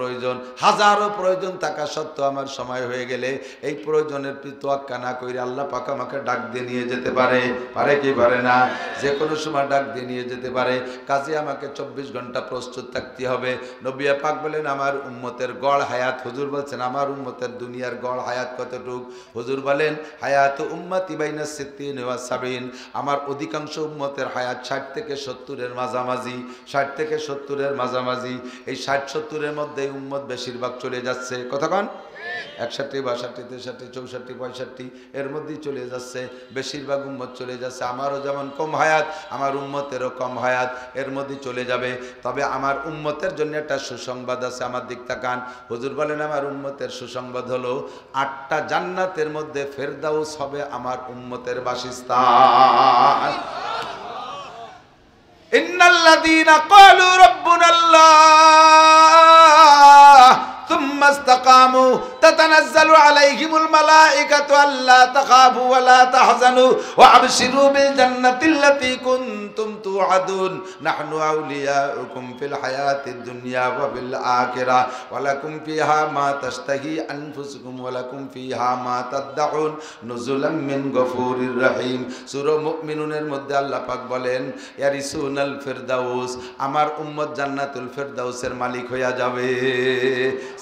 প্রয়োজন, হাজারো প্রয়োজন থাকা সত্ত্বেও আমার সময় হয়ে গেলে এই প্রয়োজনের তোয়াক্কা না করে আল্লাহ পাক আমাকে ডাক দিয়ে নিয়ে যেতে পারে, পারে কি পারে না? যে কোনো সময় ডাক দিয়ে নিয়ে যেতে পারে। কাজে আমাকে 24 ঘন্টা প্রস্তুত থাকতে হবে। নবী পাক বলেন আমার উম্মতের গড় হায়াত, হুজুর বলছেন আমার উম্মতের দুনিয়ার গড় হায়াত কতটুক? হুজুর বলেন হায়াত উম্মতি বাইনা 60 ওয়া 70, আমার অধিকাংশ উম্মতের হায়াত 60 থেকে 70-এর মাঝামাঝি, 60 থেকে 70-এর মাঝামাঝি। এই 60-70-এর মধ্যে উম্মত বেশিরভাগ চলে যাচ্ছে। কতক্ষণ? 61, 62, 63, 64, 65 এর মধ্যেই চলে যাচ্ছে, বেশিরভাগ উম্মত চলে যাচ্ছে। আমারও যেমন কম হায়াত, আমার উম্মতেরও কম হায়াত, এর মধ্যে চলে যাবে। তবে আমার উম্মতের জন্য একটা সুসংবাদ আছে, আমার দিক তাকান। হুজুর বলেন আমার উম্মতের সুসংবাদ হলো 8টা জান্নাতের মধ্যে ফেরদাউস হবে আমার উম্মতের বাসস্থান। ইন্নাল্লাযীনা ক্বালু রাব্বুনাল্লাহ ثم استقاموا تتنزل عليهم الملائكة ألا تخافوا ولا تحزنوا وأبشروا بالجنة التي كنتم توعدون نحن أولياؤكم في الحياة الدنيا وفي الآخرة ولكم فيها ما تشتهي أنفسكم ولكم فيها ما تدعون نزلا من غفور رحيم। সূরা মুমিনুনের মধ্যে আল্লাহ পাক বলেন ইয়ারিসুনাল ফিরদাউস, আমার উম্মত জান্নাতুল ফিরদাউসের মালিক হইয়া যাবে।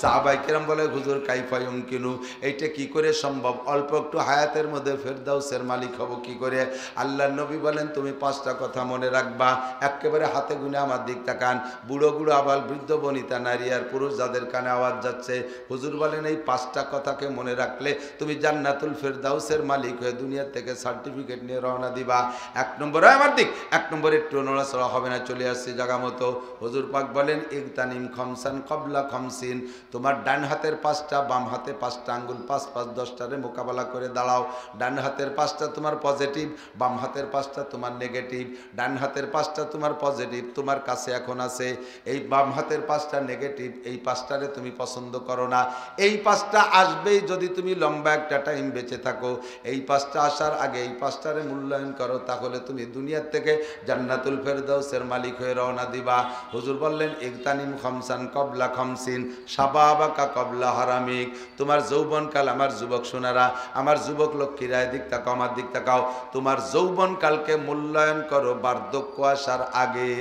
সাহাবায়ে কেরাম বলে হুজুর কাইফা ইউমকিনু, এইটা কি করে সম্ভব? অল্প একটু হায়াতের মধ্যে ফেরদাউসের মালিক হব কি করে? আল্লাহর নবী বলেন তুমি 5টা কথা মনে রাখবা, একেবারে হাতে গুনে আমার দিক তাকান। বুড়ো বুড়ো আবাল বৃদ্ধ বনিতা নারী আর পুরুষ যাদের কানে আওয়াজ যাচ্ছে, হুজুর বলেন এই 5টা কথাকে মনে রাখলে তুমি জান্নাতুল ফেরদাউসের মালিক হয়ে দুনিয়া থেকে সার্টিফিকেট নিয়ে রওনা দিবা। 1 নম্বর আমার দিক, 1 নম্বর একটু নড়াচড়া হবে না, চলে আসছে জায়গা মতো। হুজুর পাক বলেন ইগতানিম খামসান ক্বাবলা খামসিন, তোমার ডান হাতের 5টা বাম হাতে 5টা আঙ্গুল 5 5 10টারে মোকাবেলা করে দাঁড়াও। ডান হাতের 5টা তোমার পজিটিভ, বাম হাতের 5টা তোমার নেগেটিভ। ডান হাতের 5টা তোমার পজিটিভ তোমার কাছে এখন আছে, এই বাম হাতের 5টা নেগেটিভ, এই 5টারে তুমি পছন্দ করো না। এই 5টা আসবেই যদি তুমি লম্বা একটা টাইম বেঁচে থাকো। এই 5টা আসার আগে এই 5টারে মূল্যায়ন করো, তাহলে তুমি দুনিয়ার থেকে জান্নাতুল ফেরদাউসের মালিক হয়ে রওনা দিবা। হুজুর বললেন ইগতানিম খামসান ক্বাবলা খামসিন শাবাবাকা ক্বাবলা হারামিক, তোমার যৌবনকাল, আমার যুবক সোনারা, আমার যুবক লক্ষ্মীরা, দিক তাকাও, আমার দিক তাকাও, তোমার যৌবনকালকে মূল্যায়ন করো বার্ধক্য আসার আগে।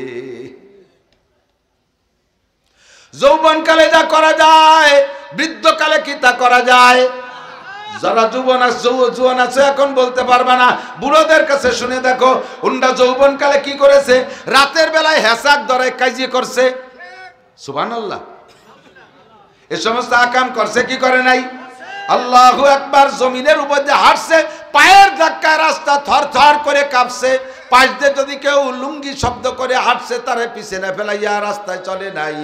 যৌবনকালে যা করা যায় বৃদ্ধকালে কি তা করা যায়? যারা জুয়ান আছে এখন বলতে পারবে না, বুড়োদের কাছে শুনে দেখো হুন্ডা যৌবনকালে কি করেছে? রাতের বেলায় হেসাক ধরে কাজি করছে, সুবহানাল্লাহ। এ সমস্ত আকাম করছে কি করে নাই? আল্লাহু আকবার। জমিনের উপর যে হাঁটছে, পায়ের ধাক্কায় রাস্তা থর থর করে কাঁপছে। পাশ দিয়ে যদি কেউ লুঙ্গি শব্দ করে হাঁটছে, তারে পিছনে ফেলাইয়া রাস্তায় চলে নাই,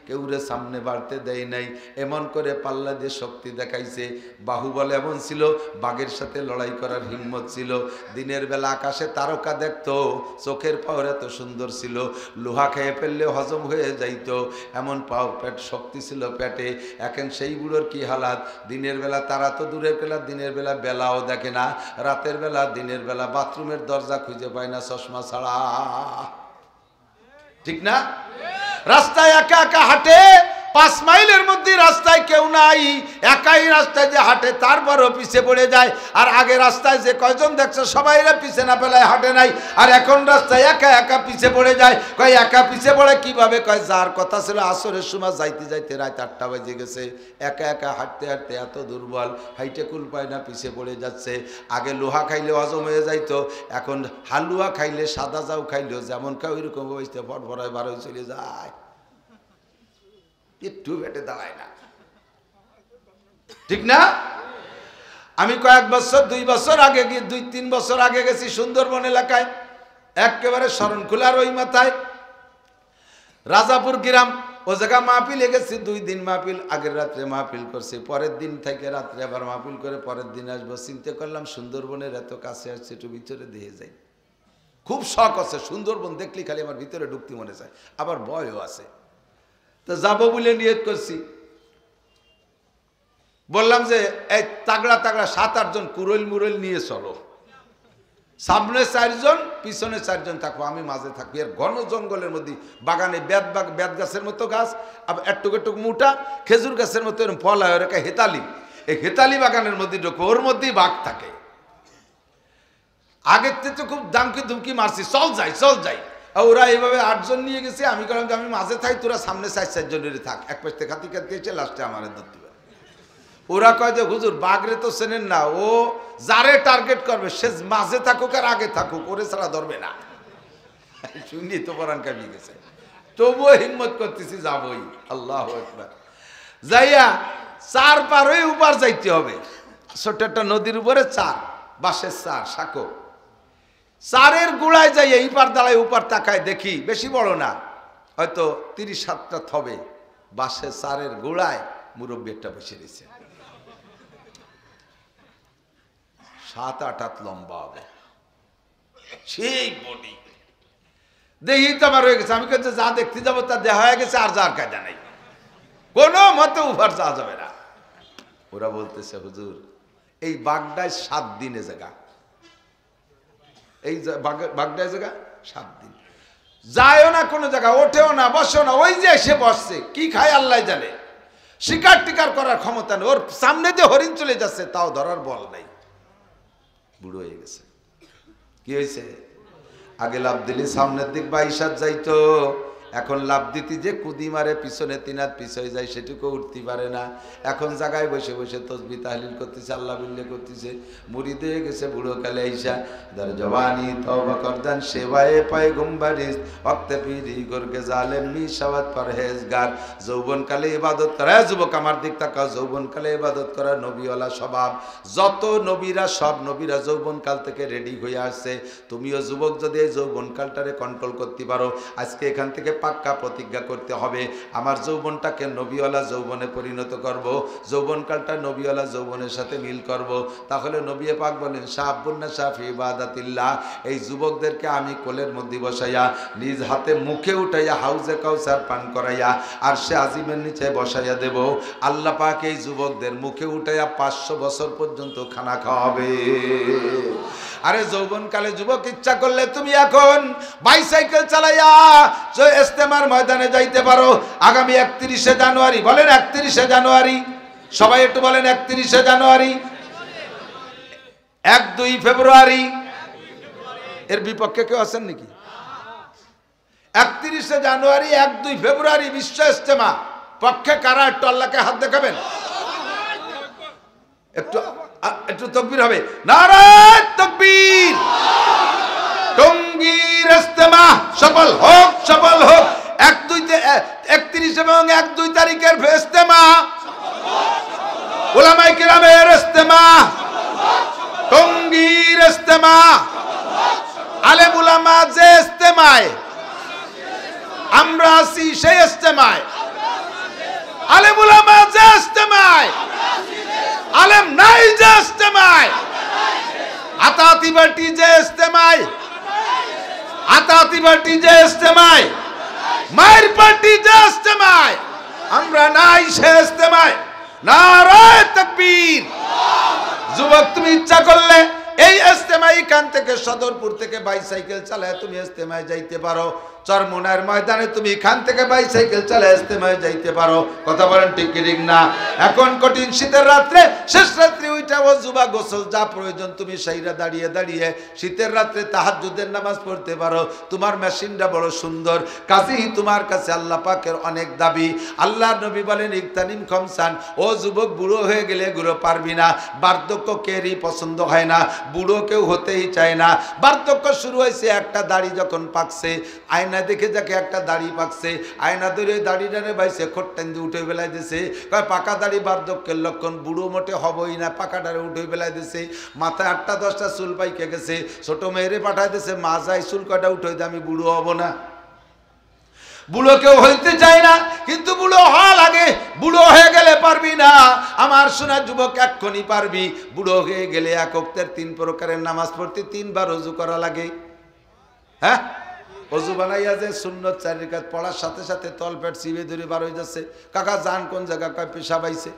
কেউরে সামনে বাড়তে দেয় নাই। এমন করে পাল্লা দিয়ে শক্তি দেখাইছে। বাহুবল এমন ছিল, বাঘের সাথে লড়াই করার হিম্মত ছিল। দিনের বেলা আকাশে তারকা দেখতো, চোখের পাওয়ার এত সুন্দর ছিল, লোহা খেয়ে ফেললে হজম হয়ে যাইত, এমন পাও পেট শক্তি ছিল পেটে। এখন সেই বুড়োর কি হালাত? দিনের বেলা তারা তো দূরের বেলা, দিনের বেলা বেলাও দেখে না, রাতের বেলা দিনের বেলা বাথরুমের দরজা খুঁজে পায় না চশমা ছাড়া, ঠিক না? রাস্তায় একা একা হাঁটে, 5 মাইলের মধ্যে রাস্তায় কেউ নাই, একাই রাস্তায় যে হাঁটে তারপরও পিছে পড়ে যায়। আর আগে রাস্তায় যে কয়জন দেখছে সবাইরা পিছে না ফেলায় হাঁটে নাই, আর এখন রাস্তায় একা একা পিছে পড়ে যায়। কয় একা পিছে পড়ে কিভাবে? কয় যার কথা ছিল আসরের সময় যাইতে যাইতে রাত 8টা বেজে গেছে, একা একা হাঁটতে হাঁটতে এত দুর্বল, হাইটে কুল পায় না, পিছে পড়ে যাচ্ছে। আগে লোহা খাইলে হজম হয়ে যাইতো, এখন হালুয়া খাইলে, সাদা যাও খাইলেও যেমন খায় ওইরকম হয়েছে, ফটফটায় বার হয়ে চলে যায়, একটু বেটে দাঁড়ায় না, ঠিক না? আমি কয়েক বছর 2 বছর আগে গিয়ে 2-3 বছর আগে গেছি সুন্দরবন এলাকায়, একেবারে শরণখোলার ওই মাথায় রাজাপুর গ্রাম, ও জায়গা মাহফিলে গেছি। 2 দিন মাহফিল, আগের রাত্রে মাহফিল করছি, পরের দিন থেকে রাত্রে আবার মাহফিল করে পরের দিন আসবো। চিন্তা করলাম সুন্দরবনের এত কাছে আসছে, একটু ভিতরে দিয়ে যাই। খুব শখ আছে, সুন্দরবন দেখলি খালি আমার ভিতরে ঢুকতে মনে চায়, আবার ভয়ও আছে। তো যাবো বলে নিয়ত করছি। বললাম যে এই তাগড়া তাগড়া 7-8 জন কুরইল মুরইল নিয়ে চলো, সামনে 4 জন, পিছনে 4 জন থাকবো, আমি মাঝে থাকবো। এর ঘন জঙ্গলের মধ্যে বাগানে বেত গাছের মতো গাছ, আবার একটুক একটুক মোটা খেজুর গাছের মতো এরকম ফল হয়, ওরা হেতালি, এই হেতালি বাগানের মধ্যে ঢোকো, ওর মধ্যেই বাঘ থাকে। আগের থেকে তো খুব দামকি ধুমকি মারছি, চল যাই। আর ওরা এইভাবে 8 জন নিয়ে গেছে, আমি বললাম যে আমি মাঝে থাকি, তোরা সামনে 4 জনের থাক, এক পাশ থেকে খাতি এসে লাস্টে আমার ধরতে পারে। ওরা কয় যে হুজুর বাঘরে তো চেনেন না, ও যারে টার্গেট করবে সে মাঝে থাকুক আর আগে থাকুক, ওরে ছাড়া ধরবে না। শুনি তো পরান কামিয়ে গেছে, তবুও হিম্মত করতেছি যাবই। আল্লাহু আকবার। যাইয়া 4 পার হয়ে উপার যাইতে হবে, ছোট্ট একটা নদীর উপরে 4 বাঁশের 4 সাঁকো। 4-এর গোড়ায় যাইয়া ইপার দাঁড়ায় উপার তাকায়, দেখি বেশি বড় না, হয়তো 30-7টা থবে। বাঁশের 4-এর গোড়ায় মুরব্বী একটা বসে রয়েছে, 7-8 হাত লম্বা হবে, সেই বডি। দেখি তো আমার হয়ে গেছে, আমি কাছে যা দেখতে যাবো তা দেওয়া হয়ে গেছে, আর যার কায়দা নাই, কোনো মতে উপার যাওয়া যাবে না। ওরা বলতেছে হুজুর এই বাগদায় 7 দিনে জায়গা, এই বাগদায় জায়গা 7 দিন, যায়ও না কোনো জায়গা, ওঠেও না, বসেও না, ওই যে এসে বসছে, কি খায় আল্লাহ জানে, শিকার টিকার করার ক্ষমতা নেই, ওর সামনে যে হরিণ চলে যাচ্ছে তাও ধরার বল নাই, বুড়ো হয়ে গেছে। কি হয়েছে? আগে লাভ দিলে সামনের দিক 22 হাত যাইতো, এখন লাভ দিতে যে কুদি মারে পিছনে 3 হাত পিছনে যায়, সেটুকু উঠতে পারে না। এখন জায়গায় বসে বসে তসবিহ তাহলিল করতেছে, আল্লাহ বিল্লাহ করতেছে, মুরিদ হয়ে গেছে বুড়ো কালে আইসা। দর জওয়ানি তওবা করদান সেবায়ে পয়গম্বরিস ওয়াক্তে পীরি গরকে জালেম মিশাওয়াত পরহেজগার। যৌবন কালে ইবাদত করা, যুবক আমার দিক তাকাও, যৌবন কালে ইবাদত করা নবীওয়ালা স্বভাব। যত নবীরা, সব নবীরা যৌবন কাল থেকে রেডি হয়ে আসছে। তুমিও যুবক যদি এই যৌবন কালটারে কন্ট্রোল করতে পারো, আজকে এখান থেকে পাক্কা প্রতিজ্ঞা করতে হবে, আমার যৌবনটাকে নবীওয়ালা যৌবনে পরিণত করব, যৌবনকালটা নবীওয়ালা যৌবনের সাথে মিল করব। তাহলে নবী পাক বলেন শাবুন্না শাফি ইবাদাতিল্লাহ, এই যুবকদেরকে আমি কোলের মধ্যে বসাইয়া নিজ হাতে মুখে উঠাইয়া হাউজে কাউসার পান করাইয়া আর সে আজিমের নিচে বসাইয়া দেব। আল্লাহ পাক এই যুবকদের মুখে উঠাইয়া 500 বছর পর্যন্ত খানা খাওয়াবে। আরে যৌবনকালে যুবক ইচ্ছা করলে তুমি এখন বাইসাইকেল চালাইয়া ইস্তেমার ময়দানে যাইতে পারো। আগামী 31শে জানুয়ারি, বলেন 31শে জানুয়ারি, সবাই একটু বলেন 31শে জানুয়ারি, 1-2 ফেব্রুয়ারি, এর বিপক্ষে কেউ আছেন নাকি? 31শে জানুয়ারি 1-2 ফেব্রুয়ারি বিশ্ব ইস্তেমা, পক্ষে কারা একটু আল্লাহকে হাত দেখাবেন, একটু তাকবীর হবে, নারায়ে তাকবীর। টঙ্গীর ইস্তেমা সফল হোক, সফল হোক। 31 এবং 1-2 তারিখের ইস্তেমা, উলামায়ে কিরামের ইস্তেমা, টঙ্গীর ইস্তেমা, আলেম উলামা যে ইস্তেমায় আমরা আছি, সেই ইস্তেমায় আলেম উলামা যে ইস্তেমায়, আলেম নাই যে ইস্তেমায়, আতাতি বাটি যে ইস্তেমায়, আতাতি বাটি যে ইস্তেমায়, মায়ের পার্টি যে ইস্তেমায় আমরা নাই, সে ইস্তেমায় নারায়ে তাকবীর। যুবক তুমি ইচ্ছা করলে এই ইস্তেমায় এখান থেকে সদরপুর থেকে বাইসাইকেল চালায় তুমি ইস্তেমায় যাইতে পারো। চরমোনার ময়দানে তুমি এখান থেকে বাইসাইকেল চালায় ইস্তেমায় যাইতে পারো। কথা বলেন ঠিক কি ঠিক না? এখন কঠিন শীতের রাত্রে, শেষ রাত্রে ওইটা ওযুবা গোসল যা প্রয়োজন তুমি সেইরা দাঁড়িয়ে দাঁড়িয়ে শীতের রাত্রে তাহাজ্জুদের নামাজ পড়তে পারো। তোমার মেশিনটা বড় সুন্দর, কাজেই তোমার কাছে আল্লাহ পাকের অনেক দাবি। আল্লাহর নবী বলেন ইকতানিম খামসান, ও যুবক বুড়ো হয়ে গেলে এগুলো পারবি না। বার্ধক্য কেরই পছন্দ হয় না, বুড়ো কেউ হতেই চায় না। বার্ধক্য শুরু হয়েছে একটা দাড়ি যখন পাকছে, আয়না দেখে যাকে একটা দাড়ি পাকছে, আয়না ধরে দাড়িটারে বাইছে খোট্টান দিয়ে উঠে বেলায় দিছে। কয় পাকা দাড়ি বার্ধক্যের লক্ষণ, বুড়ো মোটে হবই না, পাকাটারে উঠে বেলায় দিছে। মাথায় 8টা-10টা চুল পাইকে গেছে, ছোট মেয়েরে পাঠায় দিছে, মা যাই চুল কটা উঠে আমি বুড়ো হব না। বুড়ো কেউ হইতে চায় না, কিন্তু বুড়ো হওয়া লাগে। বুড়ো হয়ে গেলে পারবি না। আমার শোনা যুবক, এক্ষুনি পারবি। বুড়ো হয়ে গেলে 1 ওয়াক্তের 3 প্রকারের নামাজ পড়তে 3 বার ওযু করা লাগে। হ্যাঁ, ওযু বানাইয়া যে সুন্নত 4 রাকাত পড়ার সাথে সাথে তল পেট চিবে ধরে বার হয়ে যাচ্ছে। কাকা যান কোন জায়গা? কয় পেশাব আইছে।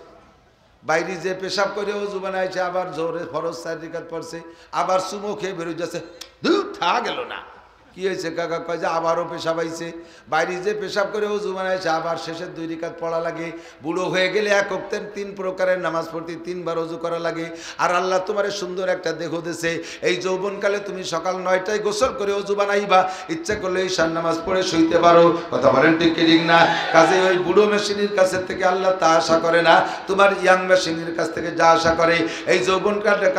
বাইরে যে পেশাব করে ওযু বানাইছে, আবার জোরে ফরজ 4 রাকাত পড়ছে, আবার চুমো খেয়ে বেরোয় যাচ্ছে, ধুর থা গেল না। কি হয়েছে কাকা? কয় যে আবারও পেশাব আইছে। বাইরে যে পেশাব করে ওযু বানাইছে, আবার শেষের 2 রাকাত পড়া লাগে। বুড়ো হয়ে গেলে এক ওয়াক্তের 3 প্রকারের নামাজ পড়তে 3 বার ওযু করা লাগে। আর আল্লাহ তোমারে সুন্দর একটা দেহ দিয়েছে, এই যৌবনকালে তুমি সকাল 9টায় গোসল করে ওযু বানাইবা, ইচ্ছা করলে ঈশার নামাজ পড়ে শুইতে পারো। কথা বলেন ঠিক কি ঠিক না? কাজে ওই বুড়ো মেশিনের কাছে থেকে আল্লাহ তা আশা করে না, তোমার ইয়াং মেশিনের কাছ থেকে যা আশা করে এই যৌবনকালটা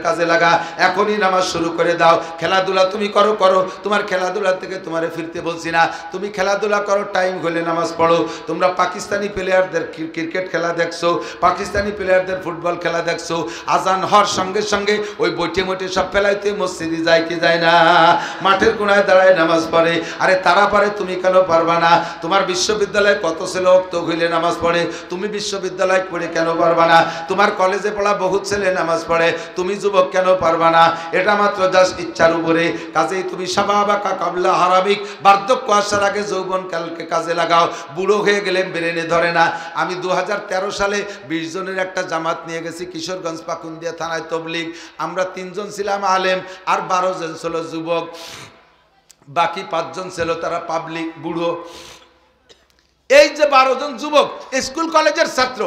কাজে লাগা। এখনই নামাজ শুরু করে দাও। খেলাধুলা তুমি করো, তোমার খেলাধুলা থেকে তোমারে ফিরতে বলছি না, তুমি খেলাধুলা করো, টাইম হলে নামাজ পড়ো। তোমরা পাকিস্তানি প্লেয়ারদের ক্রিকেট খেলা দেখছো, পাকিস্তানি প্লেয়ারদের ফুটবল খেলা দেখছো, আজান হওয়ার সঙ্গে সঙ্গে ওই বইটে মোটে সব ফেলাইতে মসজিদে যায় কি যায় না? মাঠের কোনায় দাঁড়ায় নামাজ পড়ে। আরে তারা পারে, তুমি কেন পারবা না? তোমার বিশ্ববিদ্যালয়ে কত ছেলে ওক্ত হইলে নামাজ পড়ে, তুমি বিশ্ববিদ্যালয় পড়ে কেন পারবা না? তোমার কলেজে পড়া বহুত ছেলে নামাজ পড়ে, তুমি যুবক কেন পারবা না? এটা মাত্র জাস্ট ইচ্ছার উপরে। কাজেই তুমি সাবাবাকা কাবলা হারামিক, বার্ধক্য আসার আগে যৌবনকালকে কাজে লাগাও। বুড়ো হয়ে গেলে ব্রেনে ধরে না। আমি 2013 সালে 20 জনের একটা জামাত নিয়ে গেছি কিশোরগঞ্জ পাকুন্দিয়া থানায় তবলিগ। আমরা 3 জন ছিলাম আলেম আর 12 জন ছিল যুবক, বাকি 5 জন ছিল তারা পাবলিক বুড়ো। এই যে 12 জন যুবক স্কুল কলেজের ছাত্র,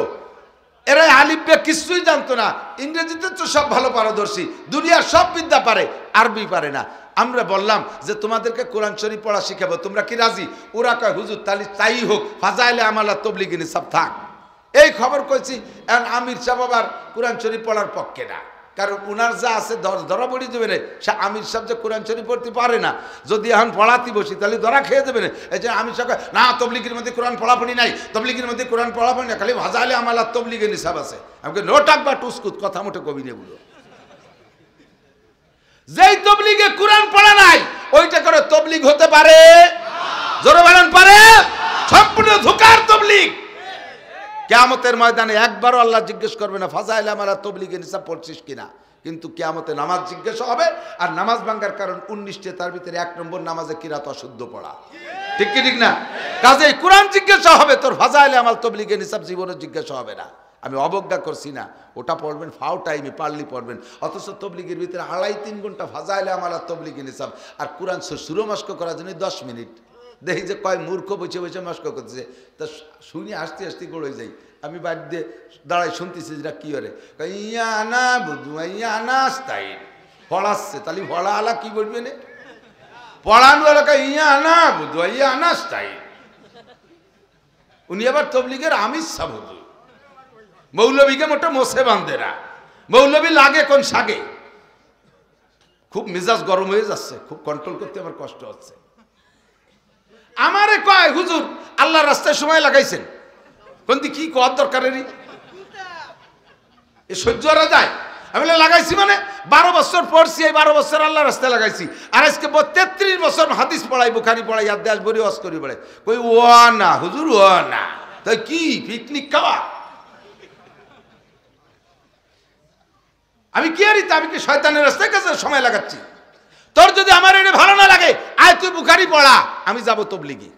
এরা আলিফ বে কিছুই জানতো না, ইংরেজিতে তো সব ভালো পারদর্শী, দুনিয়ার সব বিদ্যা পারে, আরবি পারে না। আমরা বললাম যে তোমাদেরকে কোরআন শরীফ পড়া শিখাবো, তোমরা কি রাজি? ওরা কয় হুজুর তাহলে তাই হোক, ফাজাইলে আমালা তবলিগি নিসাব থাক। এই খবর কইছি। এখন আমির সাহেব আবার কোরআন শরীফ পড়ার পক্ষে না, কারণ উনার যা আছে ধরা পড়ে যাবে না। সে আমির সাহেব যে কোরআন শরীফ পড়তে পারে না, যদি এখন পড়াতে বসি তাহলে ধরা খেয়ে যাবে না। এই যে আমির সাহেব না, তবলিগের মধ্যে কোরআন পড়াপড়ি নাই, তবলিগের মধ্যে কোরআন পড়াপড়ি না, খালি ভাজাইলে আমালা তবলিগের নিসাব আছে। আমাকে নোটাক বা টুসকুত কথা মোটে কবি নে বলো। যেই তবলিগে কোরআন পড়া নাই ওইটা করে তবলিগ হতে পারে? জোরে বলেন পারে? সম্পূর্ণ ধোঁকার তবলিগ। কিয়ামতের ময়দানে একবারও আল্লাহ জিজ্ঞেস করবে না ফাজাইল আমারা তবলিগে নিসাব পড়ছিস কিনা, কিন্তু কিয়ামতে নামাজ জিজ্ঞেস হবে। আর নামাজ ভাঙ্গার কারণ 19টা, তার ভিতরে 1 নম্বর নামাজে কিরাত অশুদ্ধ পড়া। ঠিক কি ঠিক না? কাজেই কোরআন জিজ্ঞাসা হবে, তোর ফাজাইল আমাল তবলিগে নিসাব জীবনে জিজ্ঞাসা হবে না। আমি অবজ্ঞা করছি না, ওটা পড়বেন ফাও টাইমে পারলি পড়বেন। অথচ তবলিগের ভিতরে 2.5-3 ঘন্টা ফাজাইলে আমালা তবলিগে নিসাব, আর কোরআন সুরো মস্ক করার জন্য 10 মিনিট। দেখি যে কয় মূর্খ বসে বসে মস্ক করতেছে, তা শুনি হাসতে হাসতে গড়ে যাই। আমি বাড়ি দিয়ে দাঁড়াই শুনতেছি যেটা কি করে, ইয়ানা বুধু ইয়ানা স্টাইল পড়াচ্ছে, তাহলে পড়া আলা কি বলবে না? পড়ানো এলাকা ইয়ানা বুধু ইয়ানা স্টাইল। উনি আবার তবলিগের আমির সাহেব হুজুর, মৌলবীকে মোটা মোসে বান্ধেরা, মৌলবী লাগে কোন সাগে। খুব মেজাজ গরম হয়ে যাচ্ছে, খুব কন্ট্রোল করতে আমার কষ্ট হচ্ছে। আমারে কয় হুজুর আল্লাহ রাস্তায় সময় লাগাইছেন, কোনটি কি কর দরকারেরই এ সহ্য করা যায়? আমি লাগাইছি মানে 12 বছর পড়ছি, এই 12 বছর আল্লাহ রাস্তায় লাগাইছি। আর আজকে 33 বছর হাদিস পড়াই, বুখারি পড়াই, আর দেশ ভরি ওয়াজ করি পড়ে। কই ও না হুজুর, ও না, তাই কি পিকনিক খাওয়া? আমি কি আরিতা, আমি কি শয়তানের রাস্তায় কাছে সময় লাগাচ্ছি? তোর যদি আমার এটা ভালো না লাগে, আয় তুই বুখারি পড়া, আমি যাব তবলিগি।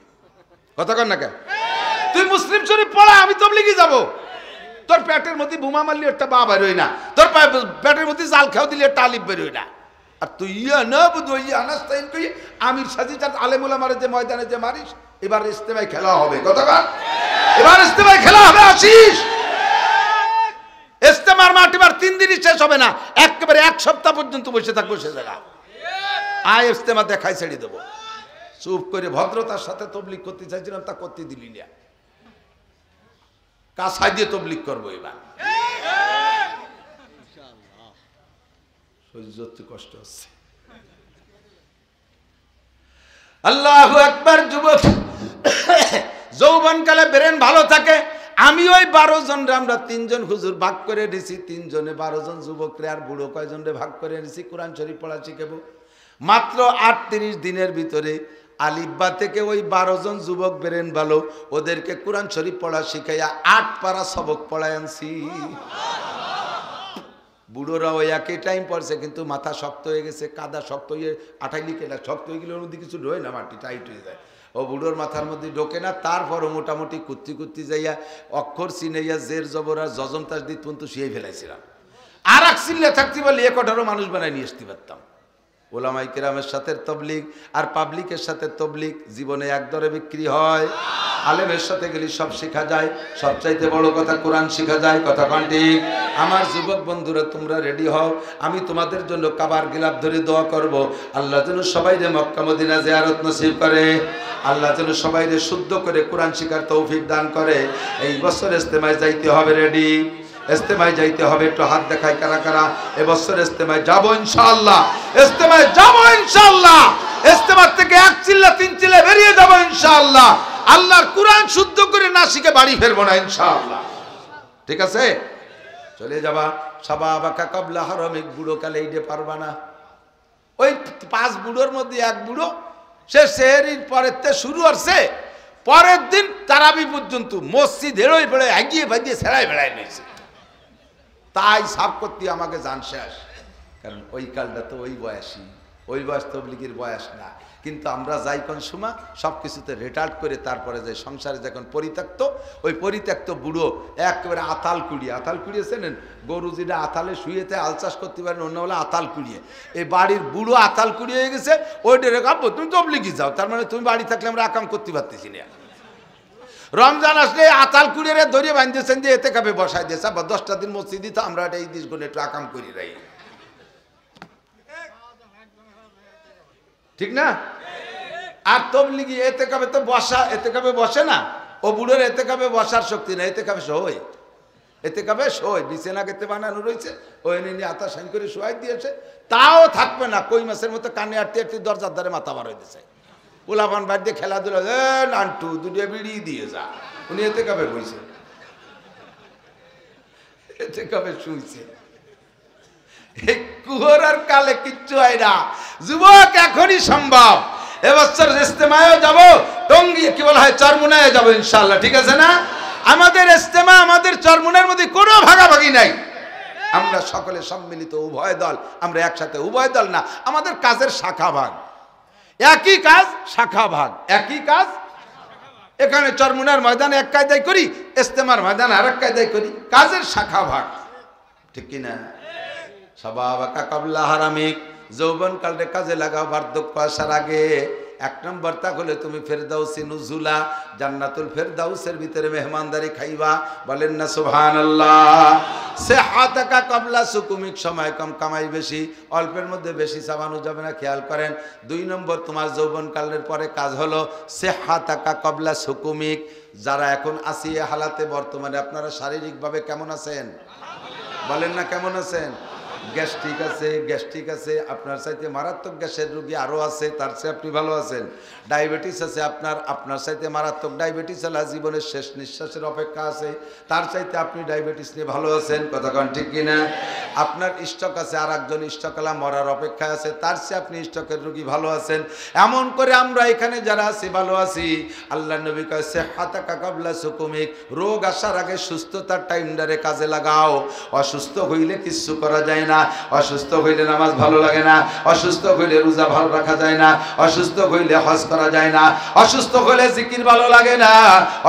কথা কর না কে? তুই মুসলিম শরীফ পড়া, আমি তবলিগি যাব। তোর পেটের মধ্যে বোমা মারলি একটা বা বেরোয় না, তোর পেটের মধ্যে জাল খাও দিলে একটা আলিফ বেরোয় না। আর তুই ইয়া না বুঝো ইয়া আনাস্তাইন কই আমির সাজি তার আলেমুল আমারে যে ময়দানে যে মারিস, এবার ইস্তেমায় খেলা হবে। কথা কর, এবার ইস্তেমায় খেলা হবে, আসিস। ইস্তেমার মাঠ এবার 3 দিনই শেষ হবে না, একেবারে 1 সপ্তাহ পর্যন্ত বসে থাকবো সে জায়গা। আয় ইস্তেমা দেখাই ছেড়ে দেবো। চুপ করে ভদ্রতার সাথে তবলিগ করতে চাইছিলাম, তা করতে দিলি না। কাছাই দিয়ে তবলিগ করবো এবার। সহ্য কষ্ট হচ্ছে। আল্লাহু আকবার। যুবক যৌবনকালে ব্রেন ভালো থাকে। আমি ওই 12 জন, আমরা 3 জন হুজুর ভাগ করে নিছি, 3 জনে 12 জন যুবকরে আর বুড়ো কয়জন রে ভাগ করে নিছি কোরআন শরীফ পড়া শিখাবো। মাত্র 38 দিনের ভিতরে আলিফবা থেকে ওই 12 জন যুবক বেরেন ভালো, ওদেরকে কোরআন শরীফ পড়া শিখাইয়া 8 পারা সবক পড়ায় আনছি। বুড়োরা ওই একই টাইম পড়ছে, কিন্তু মাথা শক্ত হয়ে গেছে, কাদা শক্ত হয়ে আঠাইলি কেনা শক্ত হয়ে গেলে ওর মধ্যে কিছু ঢোয় না, মাটি টাইট হয়ে যায়। ও বুড়োর মাথার মধ্যে ঢোকে না। তারপরও মোটামুটি কুত্তি যাইয়া অক্ষর চিনাইয়া জের জবর আর জজম তাসদিদ পর্যন্ত শিয়ে ফেলাইছিলাম। আর এক চিল্লে থাকতে বলে 1-18 মানুষ বানায় নিয়ে আসতে পারতাম। ওলামায়ে কেরামের সাথে তবলিগ আর পাবলিকের সাথে তবলিগ জীবনে এক দরে বিক্রি হয়। আলেমের সাথে গেলে সব শেখা যায়, সবচাইতে বড় কথা কোরআন শেখা যায়। কথা কোন ঠিক? আমার যুবক বন্ধুরা তোমরা রেডি হও, আমি তোমাদের জন্য কাবার গিলাফ ধরে দোয়া করব। আল্লাহ যেন সবাইরে মক্কা মদিনা জিয়ারত নসিব করে, আল্লাহ যেন সবাইরে শুদ্ধ করে কোরআন শিখার তৌফিক দান করে। এই বছর ইস্তেমায় যাইতে হবে, রেডি? ইস্তেমায় যাইতে হবে, একটু হাত দেখায় কারা কারা এবছর ইস্তেমায় যাবো ইনশাআল্লাহ। ইস্তেমায় যাবো ইনশাআল্লাহ। ইস্তেমার থেকে এক চিল্লা তিন চিল্লা বেরিয়ে যাবো ইনশাআল্লাহ। আল্লাহর কোরআন শুদ্ধ করে না শিখে বাড়ি ফেরবো না ইনশাআল্লাহ। ঠিক আছে? চলে যাবা সাবাবাকা কাবলা হারামিক, বুড়ো কালে এইটে পারবা না। ওই 5 বুড়োর মধ্যে এক বুড়ো, সে সেহরির পরের তে শুরু করছে, পরের দিন তারাবি পর্যন্ত মসজিদ হেরোই বেড়ে এগিয়ে ভাগিয়ে ছেড়াই বেড়ায় নিয়েছে। তাই সাফ করতে আমাকে জান শেষ, কারণ ওই কালটা তো ওই বয়সী, ওই বয়স তবলিগের বয়স না। কিন্তু আমরা যাই কোন সময় সব কিছুতে রেটার্ড করে তারপরে যাই সংসারে যখন পরিত্যক্ত, ওই পরিত্যক্ত বুড়ো একেবারে আতাল কুড়িয়ে চেনেন? গরু যেটা আতালে শুয়েতে আল চাষ করতে পারেন, অন্য বলে আতাল কুড়িয়ে। এই বাড়ির বুড়ো আতাল কুড়িয়ে হয়ে গেছে। ওইটা রেখে আব্বু তুমি তবলিগি যাও, তার মানে তুমি বাড়ি থাকলে আমরা আকাম করতে পারতেছি না। রমজান আসলে আতাল কুড়িয়ে ধরিয়ে বাঁধতেছেন যে এতে কাপে বসাই দিয়েছে, আবার 10টা দিন মসজিদে তো আমরা এই দিস গুলো একটু আকাম করি রাই, ঠিক না? আর তবলিগি এতে কাপে তো বসা, এতে কাপে বসে না। ও বুড়োর এতে কাপে বসার শক্তি না, এতে কাপে সই, এতে কাপে সই বিছানা কেতে বানানো রয়েছে, ওই নিয়ে আতা সাইন করে শোয়াই দিয়েছে, তাও থাকবে না। কই মাসের মতো কানে আটতে আটতে দরজার ধারে মাথা বার হয়ে দিয়েছে। পোলাপান বাড়িতে খেলাধুলা, নান্টু দুটিয়া বিড়ি দিয়ে যা, উনি এতে কাপে বইছে, এতে কাপে শুইছে। কুহরার কালে কিচ্ছু হয় না যুবক, এখনই সম্ভব। এবছর ইস্তেমায় যাব, টঙ্গী কি বলা হয় চরমুনায় যাব ইনশাআল্লাহ, ঠিক আছে না? আমাদের ইস্তেমা, আমাদের চরমুনার মধ্যে কোনো ভাগাভাগি নাই। আমরা সকলে সম্মিলিত, উভয় দল, আমরা একসাথে। উভয় দল না, আমাদের কাজের শাখা ভাগ, একই কাজ শাখা ভাগ, একই কাজ। এখানে চরমুনার ময়দানে এক কায়দায় করি, ইস্তেমার ময়দানে আর এক কায়দায় করি, কাজের শাখা ভাগ, ঠিক কিনা? সাবাবাকা কাবলা হারামিক, যৌবন কালরে কাজে লাগাও বার্ধক্য আসার আগে। 1 নম্বর তা হলে তুমি ফেরদাউসি নুজুলা, জান্নাতুল ফেরদাউসের ভিতরে মেহমানদারি খাইবা। বলেন না সুবহানাল্লাহ। সিহাতাকা কাবলা সুকুমিক, সময় কম কামাই বেশি, অল্পের মধ্যে বেশি চাবানো যাবে না, খেয়াল করেন। 2 নম্বর তোমার যৌবন কালের পরে কাজ হলো সিহাতাকা কাবলা সুকুমিক। যারা এখন আসি হালাতে বর্তমানে আপনারা শারীরিকভাবে কেমন আছেন? বলেন না কেমন আছেন? গ্যাস্ট্রিক আছে, গ্যাস্ট্রিক আছে, আপনার চাইতে মারাত্মক গ্যাসের রোগী আরও আছে, তার চেয়ে আপনি ভালো আছেন। ডায়াবেটিস আছে আপনার চাইতে মারাত্মক ডায়াবেটিস আলা, জীবনের শেষ নিঃশ্বাসের অপেক্ষা আছে, তার চাইতে আপনি ডায়াবেটিস নিয়ে ভালো আছেন। কথা কন ঠিক কিনা? আপনার স্ট্রোক আছে, আর একজন স্ট্রোক আলা মরার অপেক্ষায় আছে, তার চেয়ে আপনি স্ট্রোকের রোগী ভালো আছেন। এমন করে আমরা এখানে যারা আছি ভালো আছি। আল্লাহ নবী কয় সিহাতাকা কাবলা সুকুমিক, রোগ আসার আগে সুস্থতার টাইমটারে কাজে লাগাও। অসুস্থ হইলে কিচ্ছু করা যায় না, অসুস্থ হইলে নামাজ ভালো লাগে না, অসুস্থ হইলে রোজা ভালো রাখা যায় না, অসুস্থ হইলে হজ করা যায় না, অসুস্থ হইলে জিকির ভালো লাগে না,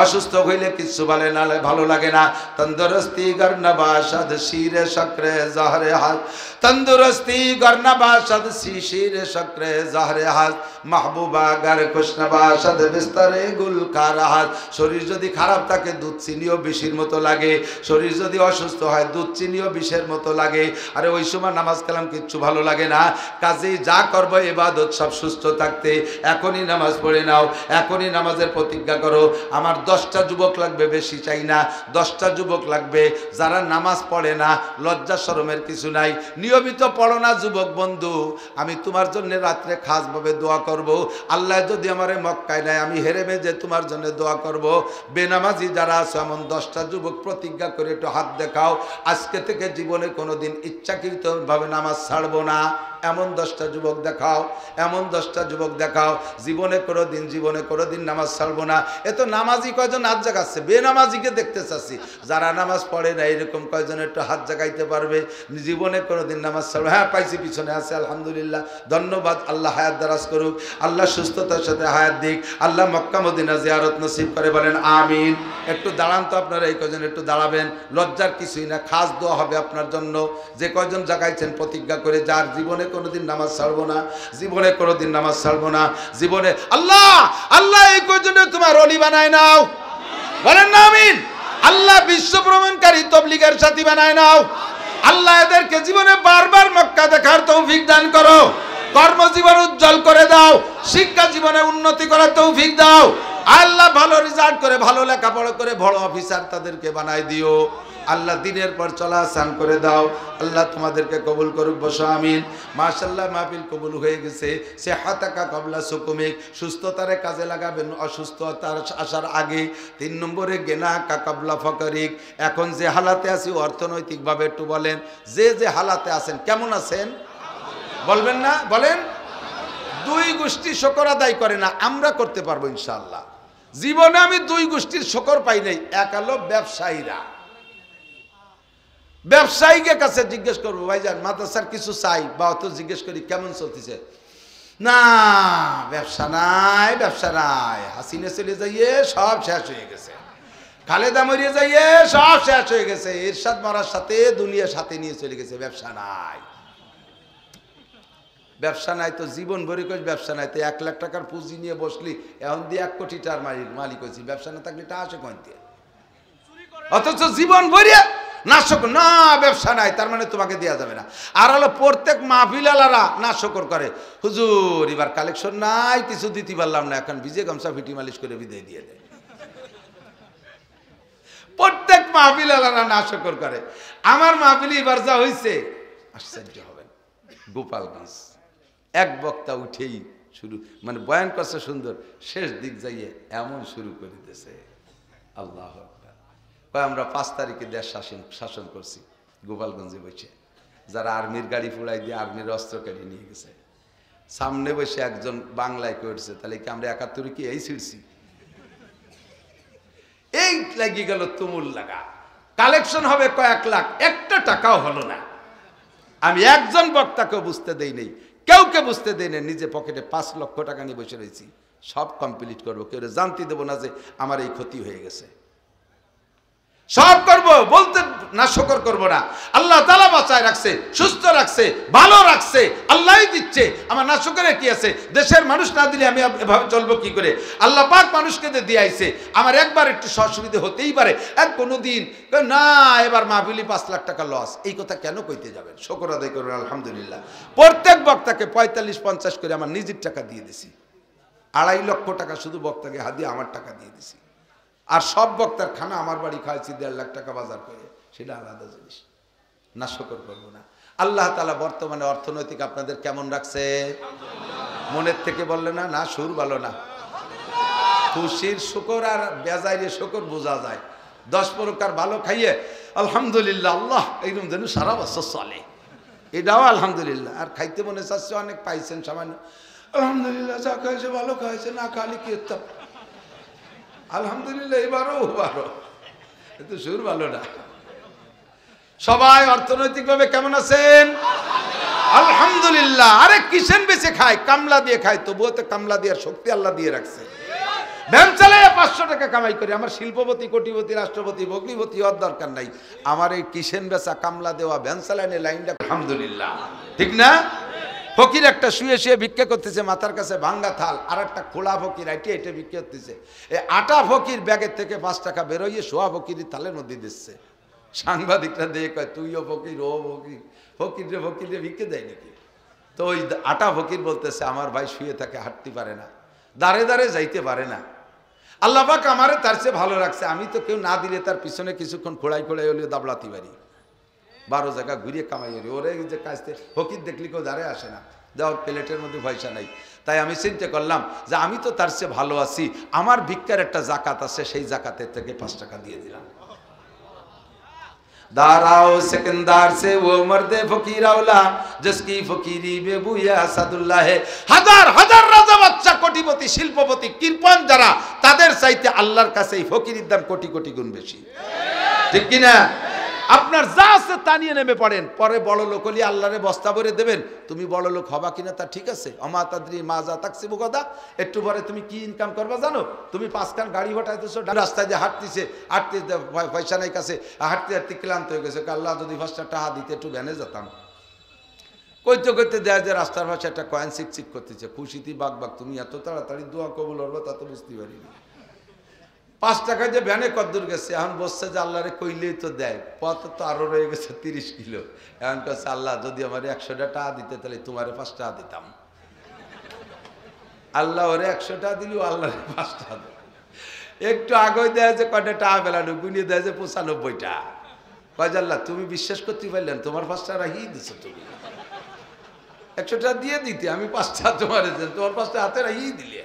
অসুস্থ হইলে কিচ্ছু ভালো লাগে না। তন্দুরস্তি গরনা বাসাদ শিরে শক্রে জহরে হাত, তন্দুরস্তি গরনা বাসাদ শিরে শক্রে জহরে হাত, মাহবুবা গার খুশনা বাসাদ বিস্তরে গুল খারাহাত। শরীর যদি খারাপ থাকে দুধ চিনিও বিষের মতো লাগে, শরীর যদি অসুস্থ হয় দুধ চিনিও বিষের মতো লাগে। আরে ওই সময় নামাজ কালাম কিচ্ছু ভালো লাগে না। কাজেই যা করবো ইবাদত সব সুস্থ থাকতে এখনই নামাজ পড়ে নাও, এখনই নামাজের প্রতিজ্ঞা করো। আমার 10টা যুবক লাগবে, বেশি চাই না, 10টা যুবক লাগবে যারা নামাজ পড়ে না, লজ্জা শরমের কিছু নাই, নিয়মিত পড়ো না যুবক বন্ধু। আমি তোমার জন্য রাত্রে খাসভাবে দোয়া করব। আল্লাহ যদি আমারে মক্কায় নেয়, আমি হেরেমে যে তোমার জন্য দোয়া করব। বেনামাজি যারা আছে এমন 10টা যুবক প্রতিজ্ঞা করে একটু হাত দেখাও, আজকে থেকে জীবনে কোনোদিন ইচ্ছাকৃতভাবে নামাজ ছাড়বো না। এমন 10টা যুবক দেখাও, এমন 10টা যুবক দেখাও, জীবনে কোনোদিন নামাজ ছাড়বো না। এত নামাজি কয়জন হাত জাগাচ্ছে, বেনামাজিকে দেখতে চাচ্ছি। যারা নামাজ পড়ে না এরকম কয়জন একটু হাত জাগাইতে পারবে, জীবনে কোনোদিন নামাজ ছাড়বো। হ্যাঁ পাইছি, পিছনে আছে, আলহামদুলিল্লাহ, ধন্যবাদ। আল্লাহ হায়াত দারাজ করুক, আল্লাহ সুস্থতার সাথে হায়াত দিক, আল্লাহ মক্কা মদিনা জিয়ারত নসিব করে, বলেন আমিন। একটু দাঁড়ান তো আপনারা, এই কয়জন একটু দাঁড়াবেন, লজ্জার কিছুই না, খাস দোয়া হবে আপনার জন্য। যে কয়জন জাগাইছেন প্রতিজ্ঞা করে, যার জীবনে কোনোদিন নামাজ ছাড়বো না, জীবনে কোনোদিন নামাজ ছাড়বো না, জীবনে। আল্লাহ আল্লাহ এই কয়জনে তোমার ওলি বানায় নাও, বলেন না আমিন। আল্লাহ বিশ্ব ভ্রমণকারী তবলিগের সাথী বানায় নাও। আল্লাহ এদেরকে জীবনে বারবার মক্কা দেখার তৌফিক দান করো। কর্মজীবন উজ্জ্বল করে দাও, শিক্ষা জীবনে উন্নতি করার তৌফিক দাও। আল্লাহ ভালো রেজাল্ট করে, ভালো লেখাপড়া করে বড় অফিসার তাদেরকে বানায় দিও। আল্লাহ দিনের পর চলা আসান করে দাও। আল্লাহ তোমাদেরকে কবুল করুক, বসো আমিন। মাশাআল্লাহ মাহফিল কবুল হয়ে গেছে। সে হাতাকা কবলা সুকুমিক, সুস্থতারে কাজে লাগাবেন অসুস্থতার আসার আগে। 3 নম্বরে গেনা কা কবলা ফকরিক, এখন যে হালাতে আছি অর্থনৈতিকভাবে একটু বলেন, যে হালাতে আছেন কেমন আছেন বলবেন না, বলেন। 2 গোষ্ঠী শকর আদায় করে না, আমরা করতে পারবো ইনশাআল্লাহ। জীবনে আমি 2 গোষ্ঠীর শকর পাই নাই। এক হলো ব্যবসায়ীরা, ব্যবসায়ীকে কাছে জিজ্ঞেস করবো ভাইজান মাদ্রাসার কিছু চাই, বা অত জিজ্ঞেস করি কেমন চলতেছে, না ব্যবসা নাই, ব্যবসা নাই, হাসিনা চলে যাইয়ে সব শেষ হয়ে গেছে, খালেদা মরিয়ে যাইয়ে সব শেষ হয়ে গেছে, এরশাদ মারার সাথে দুনিয়া সাথে নিয়ে চলে গেছে, ব্যবসা নাই। ব্যবসা নাই তো জীবন ভরি কইস ব্যবসা নাই, তো 1 লাখ টাকার পুঁজি নিয়ে বসলি, এখন দিয়ে 1 কোটি টাকার মালিক হয়েছি, ব্যবসা না থাকলে টা আসে কোন দিয়ে? অথচ জীবন ভরিয়ে নাশক, না ব্যবসা নাই তার মানে তোমাকে দেওয়া যাবে না। আর হলো প্রত্যেক মাহফিলালারা নাশকর করে, হুজুর এবার কালেকশন নাই, কিছু দিতে পারলাম না, এখন ভিজে গামছা ফিটি মালিশ করে বিদায় দিয়ে দেয়। প্রত্যেক মাহফিলালারা নাশকর করে। আমার মাহফিলে এবার যা হয়েছে আশ্চর্য হবেন, গোপালগঞ্জ এক বক্তা উঠেই শুরু, মানে বয়ান করছে সুন্দর, শেষ দিক যাইয়ে এমন শুরু করে দিতেছে, আল্লাহ আমরা 5 তারিখে দেশ শাসন করছি গোপালগঞ্জে বসে, যারা আর্মির গাড়ি ফুড়াই দিয়ে আর্মির অস্ত্র কেটে নিয়ে গেছে, সামনে বসে একজন বাংলায় করছে, তাহলে কি আমরা 71 কি এই ছিড়ছি? এই লাগিয়ে গেল তুমুল লাগা, কালেকশন হবে কয়েক লাখ, একটা টাকাও হলো না। আমি একজন বক্তাকেও বুঝতে দেই নেই, কেউকে বুঝতে দেই না, নিজে পকেটে 5 লক্ষ টাকা নিয়ে বসে রয়েছি, সব কমপ্লিট করবো, কেউ জানতে দেবো না যে আমার এই ক্ষতি হয়ে গেছে, সব করব, বলতে না শকর করব না। আল্লাহ তাআলা বাঁচায় রাখছে, সুস্থ রাখছে, ভালো রাখছে, আল্লাহই দিচ্ছে, আমার না শকরে কি আছে? দেশের মানুষ না দিলে আমি এভাবে চলবো কি করে? আল্লাহ পাক মানুষকে দিয়ে আইছে, আমার একবার একটু অসুবিধা হতেই পারে, আর কোনোদিন না এবার মাহফিলি 5 লাখ টাকা লস, এই কথা কেন কইতে যাবেন? শকর আদায় করবেন আলহামদুলিল্লাহ। প্রত্যেক বক্তাকে 45-50 করে আমার নিজের টাকা দিয়ে দিছি, 2.5 লক্ষ টাকা শুধু বক্তাকে হাদিয়া আমার টাকা দিয়ে দিছি, আর সব বক্তার খানা আমার বাড়ি খাইছি 1.5 লাখ টাকা বাজার করে, সেটা আলাদা জিনিস, না শকর করবো না। আল্লাহ তাআলা বর্তমানে অর্থনৈতিক আপনাদের কেমন রাখছে? মনের থেকে বললে না, না সুর ভালো না, খুশির শুকর আর বেজাইরে শুকর বোঝা যায়। 10 প্রকার ভালো খাইয়ে আলহামদুলিল্লাহ, আল্লাহ এইরকম যেন সারা বছর চলে, এটাও আলহামদুলিল্লাহ। আর খাইতে মনে চাচ্ছে, অনেক পাইছেন সামান্য, আলহামদুলিল্লাহ, যা খাইছে ভালো খাইছে, না খালি কি হতাম আলহামদুলিল্লাহ, এবারও কিন্তু সুর ভালো না। সবাই অর্থনৈতিক ভাবে কেমন আছেন? আলহামদুলিল্লাহ। আরে কিসেন বেঁচে খায়, কামলা দিয়ে খায়, তবুও তো কামলা দেওয়ার শক্তি আল্লাহ দিয়ে রাখছে। ভ্যান চালায় 500 টাকা কামাই করে, আমার শিল্পপতি, কোটিপতি, রাষ্ট্রপতি, ভগ্নিপতি হওয়ার দরকার নাই, আমার এই কিসেন বেচা, কামলা দেওয়া, ভ্যান চালায় লাইনটা, আলহামদুলিল্লাহ, ঠিক না? ফকির একটা শুয়ে শুয়ে ভিক্ষা করতেছে, মাথার কাছে ভাঙ্গা থাল, আর একটা খোলা ফকির আইটে এটে ভিক্ষা করতেছে। এই আটা ফকির ব্যাগের থেকে 5 টাকা বেরোইয়ে শোয়া ফকির থালের মধ্যে দিচ্ছে। সাংবাদিকরা দিয়ে কয়, তুইও ফকির, ও ফকির, ফকিরে ফকিরে ভিক্ষে দেয় নাকি? তো ওই আটা ফকির বলতেছে, আমার ভাই শুয়ে থাকে, হাঁটতে পারে না, দাঁড়ে দাঁড়ে যাইতে পারে না, আল্লাহ পাক আমারে তার চেয়ে ভালো রাখছে, আমি তো কেউ না দিলে তার পিছনে কিছুক্ষণ খোড়াই খোড়াই হলেও দাবলাতে পারি, 12 জায়গা ঘুরিয়ে কামাই হলি, ওরে যে কাজতে ফকির দেখলি কেউ দাঁড়ে আসে না, যাওয়ার প্লেটের মধ্যে পয়সা নাই। তাই আমি চিন্তা করলাম যে আমি তো তার চেয়ে ভালো আছি, আমার ভিক্ষার একটা জাকাত আছে, সেই জাকাতের থেকে 5 টাকা দিয়ে দিলাম। দাঁড়াও সেকেন্দার সে ও মর্দে ফকির আওলা জিসকি ফকিরি বেবুয়া সাদুল্লাহ। হাজার হাজার রাজা বাচ্চা, কোটিপতি, শিল্পপতি, কৃপণ যারা, তাদের চাইতে আল্লাহর কাছে এই ফকিরের দাম কোটি কোটি গুণ বেশি, ঠিক কিনা? আপনার যা আছে তা নিয়ে নেমে পড়েন, পরে বড় লোক হলে আল্লাহরে বস্তা ভরে দেবেন, তুমি বড় লোক হবা কিনা তা ঠিক আছে, অমা তাদরি মাজা তাকসিবু গদা, একটু পরে তুমি কি ইনকাম করবা জানো? তুমি 5 খান গাড়ি হটাইতেছো, রাস্তায় যে হাঁটতেছে, হাঁটতে পয়সা নাই কাছে, হাঁটতে হাঁটতে ক্লান্ত হয়ে গেছে, আল্লাহ যদি 5টা টাকা দিতে একটু ভ্যানে যেতাম, কইতে কইতে দেয় যে রাস্তার পাশে একটা কয়েন চিকচিক করতেছে, খুশিতে বাঘ বাঘ, তুমি এত তাড়াতাড়ি দোয়া কবুল হবো তা তো বুঝতে পারিনি। 5 টাকায় যে ভ্যানে কদ্দূর গেছে, এখন বসছে যে আল্লাহরে কইলেই তো দেয়, পথ তো আরো রয়ে গেছে 30 কিলো। এখন কাছে আল্লাহ যদি আমার 100 টাকা দিতে তাহলে তোমারে 5 টাকা দিতাম। আল্লাহ ওরে 100 টাকা দিল, আল্লাহরে 5 টাকা দেয়। একটু আগে দেয় যে কয়টা টাকা বেলানো, গুনিয়ে দেয় যে 95টা। কয় যে আল্লাহ তুমি বিশ্বাস করতে পারলেন, তোমার 5 টাকা রাখিয়ে দিছো, তুমি 100 টাকা দিয়ে দিতে, আমি 5 টাকা তোমার তোমার 5 টাকা হাতে রাখিয়ে দিলে।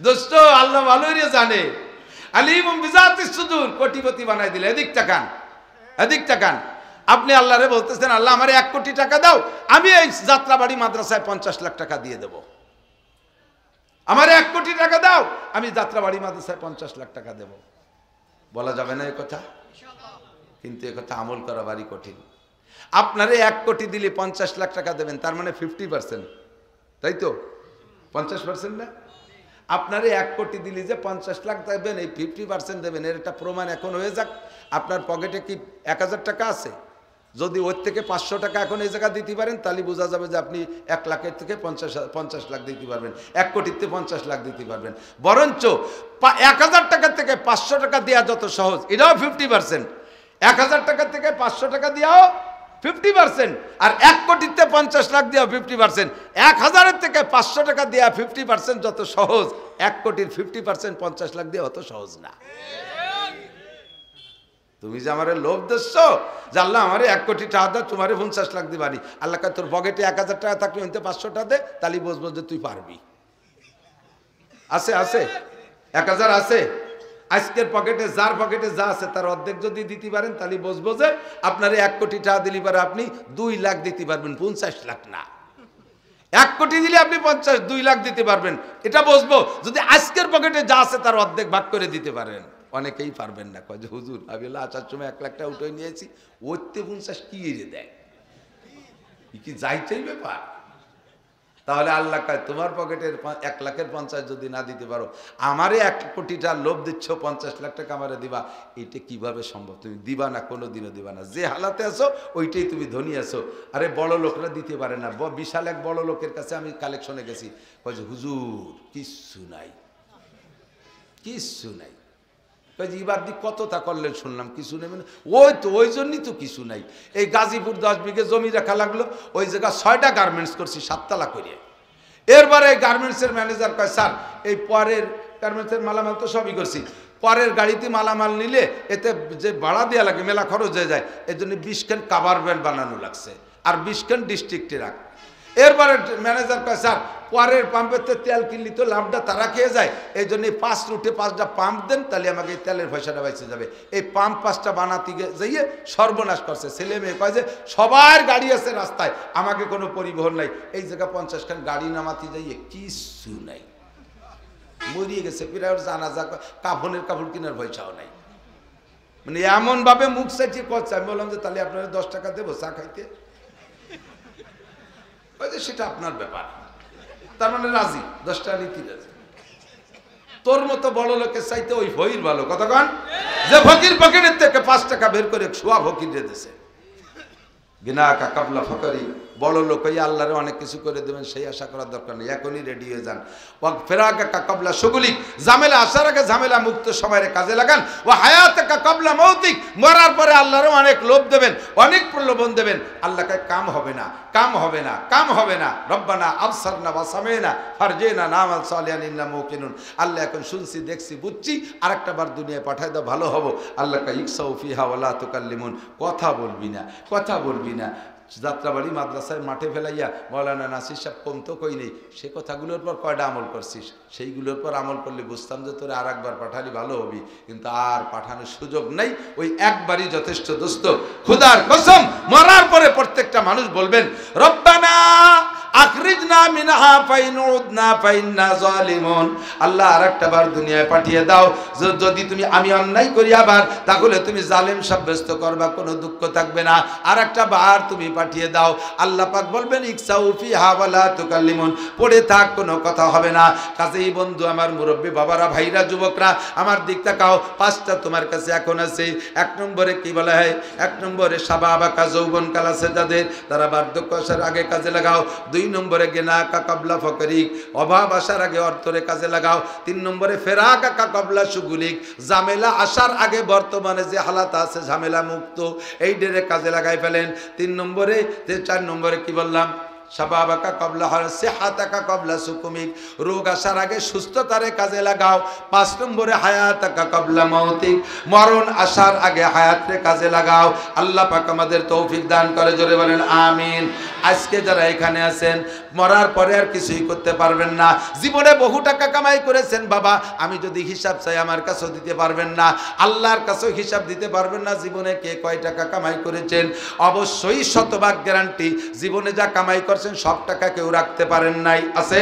দোস্ত আল্লাহ ভালোই রে জানে, আলিমুম বিজাতিস সুদূর, কোটিপতি বানাই দিলে। এদিক তাকান, এদিক তাকান। আপনি আল্লাহরে বলতেছেন আল্লাহ আমারে 1 কোটি টাকা দাও, আমি এই যাত্রাবাড়ি মাদ্রাসায় 50 লাখ টাকা দিয়ে দেব। আমারে 1 কোটি টাকা দাও, আমি যাত্রাবাড়ি মাদ্রাসায় 50 লাখ টাকা দেব। বলা যাবে না এ কথা? কিন্তু এ কথা আমল করা ভারী কঠিন। আপনারে 1 কোটি দিলে 50 লাখ টাকা দেবেন, তার মানে 50%, তাই তো? 50% না? আপনারে 1 কোটি দিলে যে 50 লাখ দেবেন, এই 50% দেবেন, এর একটা প্রমাণ এখন হয়ে যাক। আপনার পকেটে কি 1000 টাকা আছে? যদি ওর থেকে 500 টাকা এখন এই জায়গা দিতে পারেন, তাহলে বোঝা যাবে যে আপনি 1 লাখের থেকে 50 লাখ দিতে পারবেন, 1 কোটিতে 50 লাখ দিতে পারবেন। বরঞ্চ 1000 টাকা থেকে 500 টাকা দেওয়া যত সহজ, এটাও 50%। 1000 টাকা থেকে 500 টাকা দেওয়াও 50%, আর 1 কোটিতে 50 লাখ দেওয়া 50%। 1000-এর থেকে 500 টাকা দেওয়া 50% যত সহজ, 1 কোটির 50% 50 লাখ দেওয়া অত সহজ না। তুমি যে আমারে লোভ দিচ্ছ যে আল্লাহ আমারে 1 কোটি টাকা দাও, তোমারে 50 লাখ দিবানি, আল্লাহ তোর পকেটে 1000 টাকা থাকলে ওইতে 500 টাকা দে, তাহলে বুঝবো যে তুই পারবি। আছে আছে 1000 আছে। আজকের পকেটে যার পকেটে যা আছে তার অর্ধেক যদি দিতে পারেন, তাহলে বুঝবো যে আপনার 1 কোটি টাকা দিলে পারে আপনি 2 লাখ দিতে পারবেন, 50 লাখ না। 1 কোটি দিলে আপনি 2 লাখ দিতে পারবেন, এটা বুঝবো যদি আজকের পকেটে যা আছে তার অর্ধেক ভাগ করে দিতে পারেন। অনেকেই পারবেন না, কয় যে হুজুর আমি আসার সময় 1 লাখ টাকা উঠে নিয়েছি, ওতে 50 কি এড়ে দেয়, কি যাইতেই ব্যাপার। তাহলে আল্লাহ কয় তোমার পকেটের 1 লাখের 50 যদি না দিতে পারো, আমারে 1 কোটি টাকা লোভ দিচ্ছ, 50 লাখ টাকা আমারে দিবা, এটা কিভাবে সম্ভব? তুমি দিবা না, কোনোদিনও দিবা না। যে হালাতে আছো ওইটাই তুমি ধনী আছো। আরে বড় লোকরা দিতে পারে না। বিশাল এক বড় লোকের কাছে আমি কালেকশনে গেছি, কয় যে হুজুর কিচ্ছু নাই, কিচ্ছু নাই। এবার দি কতটা করলেন শুনলাম, কিছু নেই মানে ওই তো ওই জন্যই তো কিছু নাই। এই গাজীপুর 10 বিঘে জমি রাখা লাগলো, ওই জায়গা 6টা গার্মেন্টস করছি 7 তলা করে। এরপরে এই গার্মেন্টসের ম্যানেজার কয় স্যার এই পরের গার্মেন্টসের মালামাল তো সবই করছি, পরের গাড়িতে মালামাল নিলে এতে যে ভাড়া দেওয়া লাগে মেলা খরচ হয়ে যায়, এই জন্য 20 খান কাভার ভ্যান বানানো লাগছে, আর 20 খান ডিস্ট্রিক্টে রাখ। এরপরে ম্যানেজার কয় স্যার পরের পাম্পেতে তেল কিনলি তো লাভটা তারা খেয়ে যায়, এই জন্য 5 রুটে 5টা পাম্প দেন, তাহলে আমাকে এই তেলের পয়সাটা বেঁচে যাবে। এই পাম্প 5টা বানাতে যাইয়ে সর্বনাশ করছে। ছেলে মেয়ে কয় যে সবার গাড়ি আছে রাস্তায়, আমাকে কোনো পরিবহন নাই। এই জায়গা 50 খান গাড়ি নামাতে যাইয়ে কিছু নাই, মরিয়ে গেছে। ফিরার জানাজা কাফনের কাপড় কেনার পয়সাও নাই। মানে এমনভাবে মুখ চাইছে করছে। আমি বললাম যে তাহলে আপনারা 10 টাকা দেবো চা খাইতে, সেটা আপনার ব্যাপার। তার মানে রাজি, 10 টাকা নিতে রাজি। তোর মতো বড় লোকের চাইতে ওই ফকির ভালো। কতক্ষণ যে ফকির পকেটের থেকে 5 টাকা বের করে শোয়া ফকির দিয়েছে। গিনা কাবলা ফকরি, বড় লোক হয়ে আল্লাহরে অনেক কিছু করে দেবেন সেই আশা করার দরকার নেই, এখনই রেডি হয়ে যান। ফেরাকা কাবলা সুগুলিক, ঝামেলা আসার আগে ঝামেলা মুক্ত সময়ের কাজে লাগান। ও হায়াতাকা কাবলা মৌতিক, মরার পরে আল্লাহরও অনেক লোভ দেবেন, অনেক প্রলোভন দেবেন। আল্লাহকে কাম হবে না, কাম হবে না, কাম হবে না। রব্বানা আবসারনা ওয়া সামিনা ফারজিনা নামাল সালিহান ইন্না মুকিনুন। আল্লাহ এখন শুনছি দেখছি বুঝছি, আরেকটা বার দুনিয়ায় পাঠায় দাও, ভালো হবো। আল্লাহকে ইকসাউ ফিহা ওয়া লা তুকাল্লিমুন, কথা বলবি না, কথা বলবি না। যাত্রাবাড়ি মাদ্রাসায় মাঠে ফেলাইয়া মৌলানা নাসির সাহেব কম তো কই নেই, সে কথাগুলোর পর কয়টা আমল করছিস? সেইগুলোর পর আমল করলে বুঝতাম যে তোরে আর একবার পাঠালি ভালো হবি, কিন্তু আর পাঠানোর সুযোগ নাই। ওই একবারই যথেষ্ট দোস্ত। খুদার কসম, মরার পরে প্রত্যেকটা মানুষ বলবেন রব্বানা আখরিজনা মিনহা ফাইন উদনা ফাইন্না জালিমুন। আল্লাহ আরেকটা বার দুনিয়ায় পাঠিয়ে দাও, যদি তুমি আমি অন্যায় করি আবার, তাহলে তুমি জালেম সাব্যস্ত করবা, কোনো দুঃখ থাকবে না। আরেকটা বার তুমি পাঠিয়ে দাও। আল্লাহ পাক বলবেন ইকসাউ ফিহা ওয়ালা তুকাল্লিমুন, পড়ে থাক, কোনো কথা হবে না। কাজেই বন্ধু আমার, মুরব্বী বাবারা, ভাইরা, যুবকরা, আমার দিক তাকাও। পাঁচটা তোমার কাছে এখন আছে। এক নম্বরে কি বলা হয়? এক নম্বরে শাবাবাকা, যৌবনকাল আছে যাদের, তারা বার্ধক্য আসার আগে কাজে লাগাও। দুই নম্বরে গিনাকা কাবলা ফকরিক, অভাব আসার আগে অর্থরে কাজে লাগাও। তিন নম্বরে ফেরাকা কাবলা সুগুলিক, ঝামেলা আসার আগে বর্তমানে যে হালাত আছে ঝামেলা মুক্ত, এই ডেরে কাজে লাগাই ফেলেন। তিন নম্বরে, চার নম্বরে কি বললাম? শাবাবাকা কবলা সিহাতাকা কবলা সুকুমিক, রোগ আসার আগে সুস্থতারে কাজে লাগাও। পাঁচ নম্বরে হায়াতাকা কবলা মৌতিক, মরণ আসার আগে হায়াতরে কাজে লাগাও। আল্লাহ পাক আমাদের তৌফিক দান করে, জোরে বলেন আমিন। আজকে যারা এখানে আছেন, মরার পরে আর কিছুই করতে পারবেন না। জীবনে বহু টাকা কামাই করেছেন বাবা, আমি যদি হিসাব চাই আমার কাছেও দিতে পারবেন না, আল্লাহর কাছেও হিসাব দিতে পারবেন না। জীবনে কে কয় টাকা কামাই করেছেন, অবশ্যই শতভাগ গ্যারান্টি জীবনে যা কামাই করছেন সব টাকা কেউ রাখতে পারেন নাই। আছে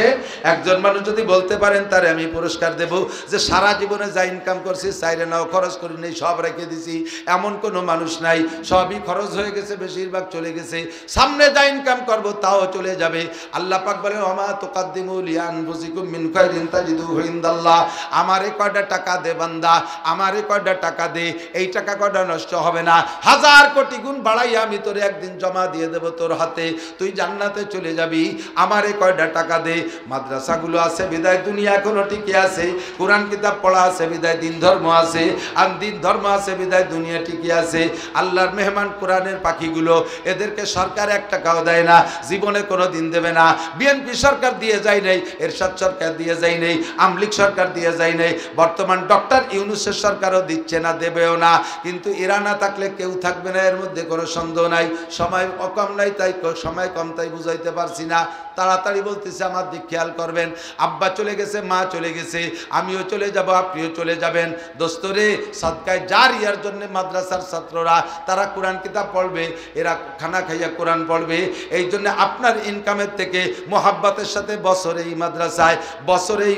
একজন মানুষ যদি বলতে পারেন, তারে আমি পুরস্কার দেব যে সারা জীবনে যা ইনকাম করছি চাইরে নাও, খরচ করি নেই, সব রেখে দিছি, এমন কোনো মানুষ নাই। সবই খরচ হয়ে গেছে, বেশিরভাগ চলে গেছে। সামনে যা ইনকাম করব তাও চলে যাবে। আল্লাহ পাক বলেন ওমা তুকাদ্দিমু লিআনফুসিকুম মিন খাইরিন তাজিদুহু ইনদাল্লাহ, আমারে কয়টা টাকা দে বান্দা, আমারে কয়টা টাকা দে, এই টাকা কয়টা নষ্ট হবে না, হাজার কোটি গুণ বাড়াইয়া আমি তোরে একদিন জমা দিয়ে দেব তোর হাতে, তুই জান্নাতে চলে যাবি। আমারে কয়টা টাকা দে। মাদ্রাসাগুলো আছে বিদায় দুনিয়া এখনো টিকে আছে, কোরআন কিতাব পড়া আছে বিদায় দিন ধর্ম আছে, আর দিন ধর্ম আছে বিদায় দুনিয়া টিকে আছে। আল্লাহর মেহমান কোরআনের পাখিগুলো, এদেরকে সরকার এক টাকাও দেয় না, জীবনে কোনো দিন দেবে না। বিএনপি সরকার দিয়ে যায় নাই, এরশাদ সরকার দিয়ে যায় নাই, আমলিক সরকার দিয়ে যায় নাই, বর্তমান ডক্টর ইউনূসের সরকারও দিচ্ছে না, দেবেও না। কিন্তু এরা না থাকলে কেউ থাকবে না, এর মধ্যে কোনো সন্দেহ নাই। সময় কম নাই, তাই সময় কম, তাই বুঝাইতে পারছি না। তাড়াতাড়ি বলতেছে, আমার দিক খেয়াল করবেন। আব্বা চলে গেছে, মা চলে গেছে, আমিও চলে যাব, আপনিও চলে যাবেন। দোস্তরে সাদকায়ে জারিয়ার জন্য মাদ্রাসার ছাত্ররা তারা কোরআন কিতাব পড়বে, এরা খানা খাইয়া কোরআন পড়বে। এই জন্য আপনার ইনকামের থেকে মোহাব্বতের সাথে বছরে এই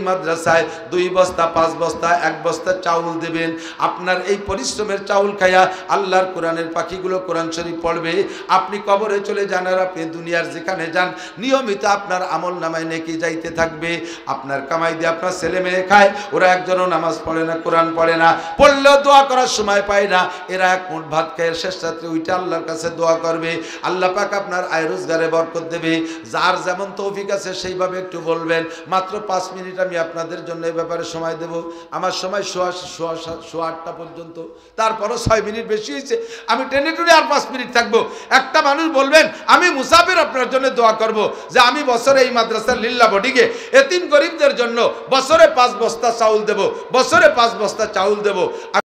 মাদ্রাসায় 2 বস্তা 5 বস্তা 1 বস্তা চাউল দেবেন। আপনার এই পরিশ্রমের চাউল খাইয়া আল্লাহর কোরআনের পাখিগুলো কোরআন শরীফ পড়বে। আপনি কবরে চলে যান আর আপনি দুনিয়ার যেখানে যান, নিয়মিত আপনার আমল নামায় নেকি যাইতে থাকবে। আপনার কামাই দিয়ে আপনার ছেলে মেয়ে খায়, ওরা একজনও নামাজ পড়ে না, কোরআন পড়ে না, পড়লেও দোয়া করার সময় পায় না। এরা এক মুঠ ভাত খায়, শেষ রাত্রে ওইটা আল্লাহর কাছে দোয়া করবে। আল্লাহ পাক আপনার আয় রোজগারে বরকত দেবে। যার যেমন তৌফিক আছে সেইভাবে একটু বলবেন। মাত্র 5 মিনিট আমি আপনাদের জন্য এই ব্যাপারে সময় দেব। আমার সময় 8:15 পর্যন্ত, তারপরও 6 মিনিট বেশি হয়েছে। আমি টেনে টুনে আর 5 মিনিট থাকবো। একটা মানুষ বলবেন আমি মুসাফির আপনার জন্য দোয়া করব যে আমি বছরে এই মাদ্রাসার লিল্লা বডিকে এতিম গরিবদের জন্য বছরে 5 বস্তা চাউল দেব, বছরে 5 বস্তা চাউল দেব।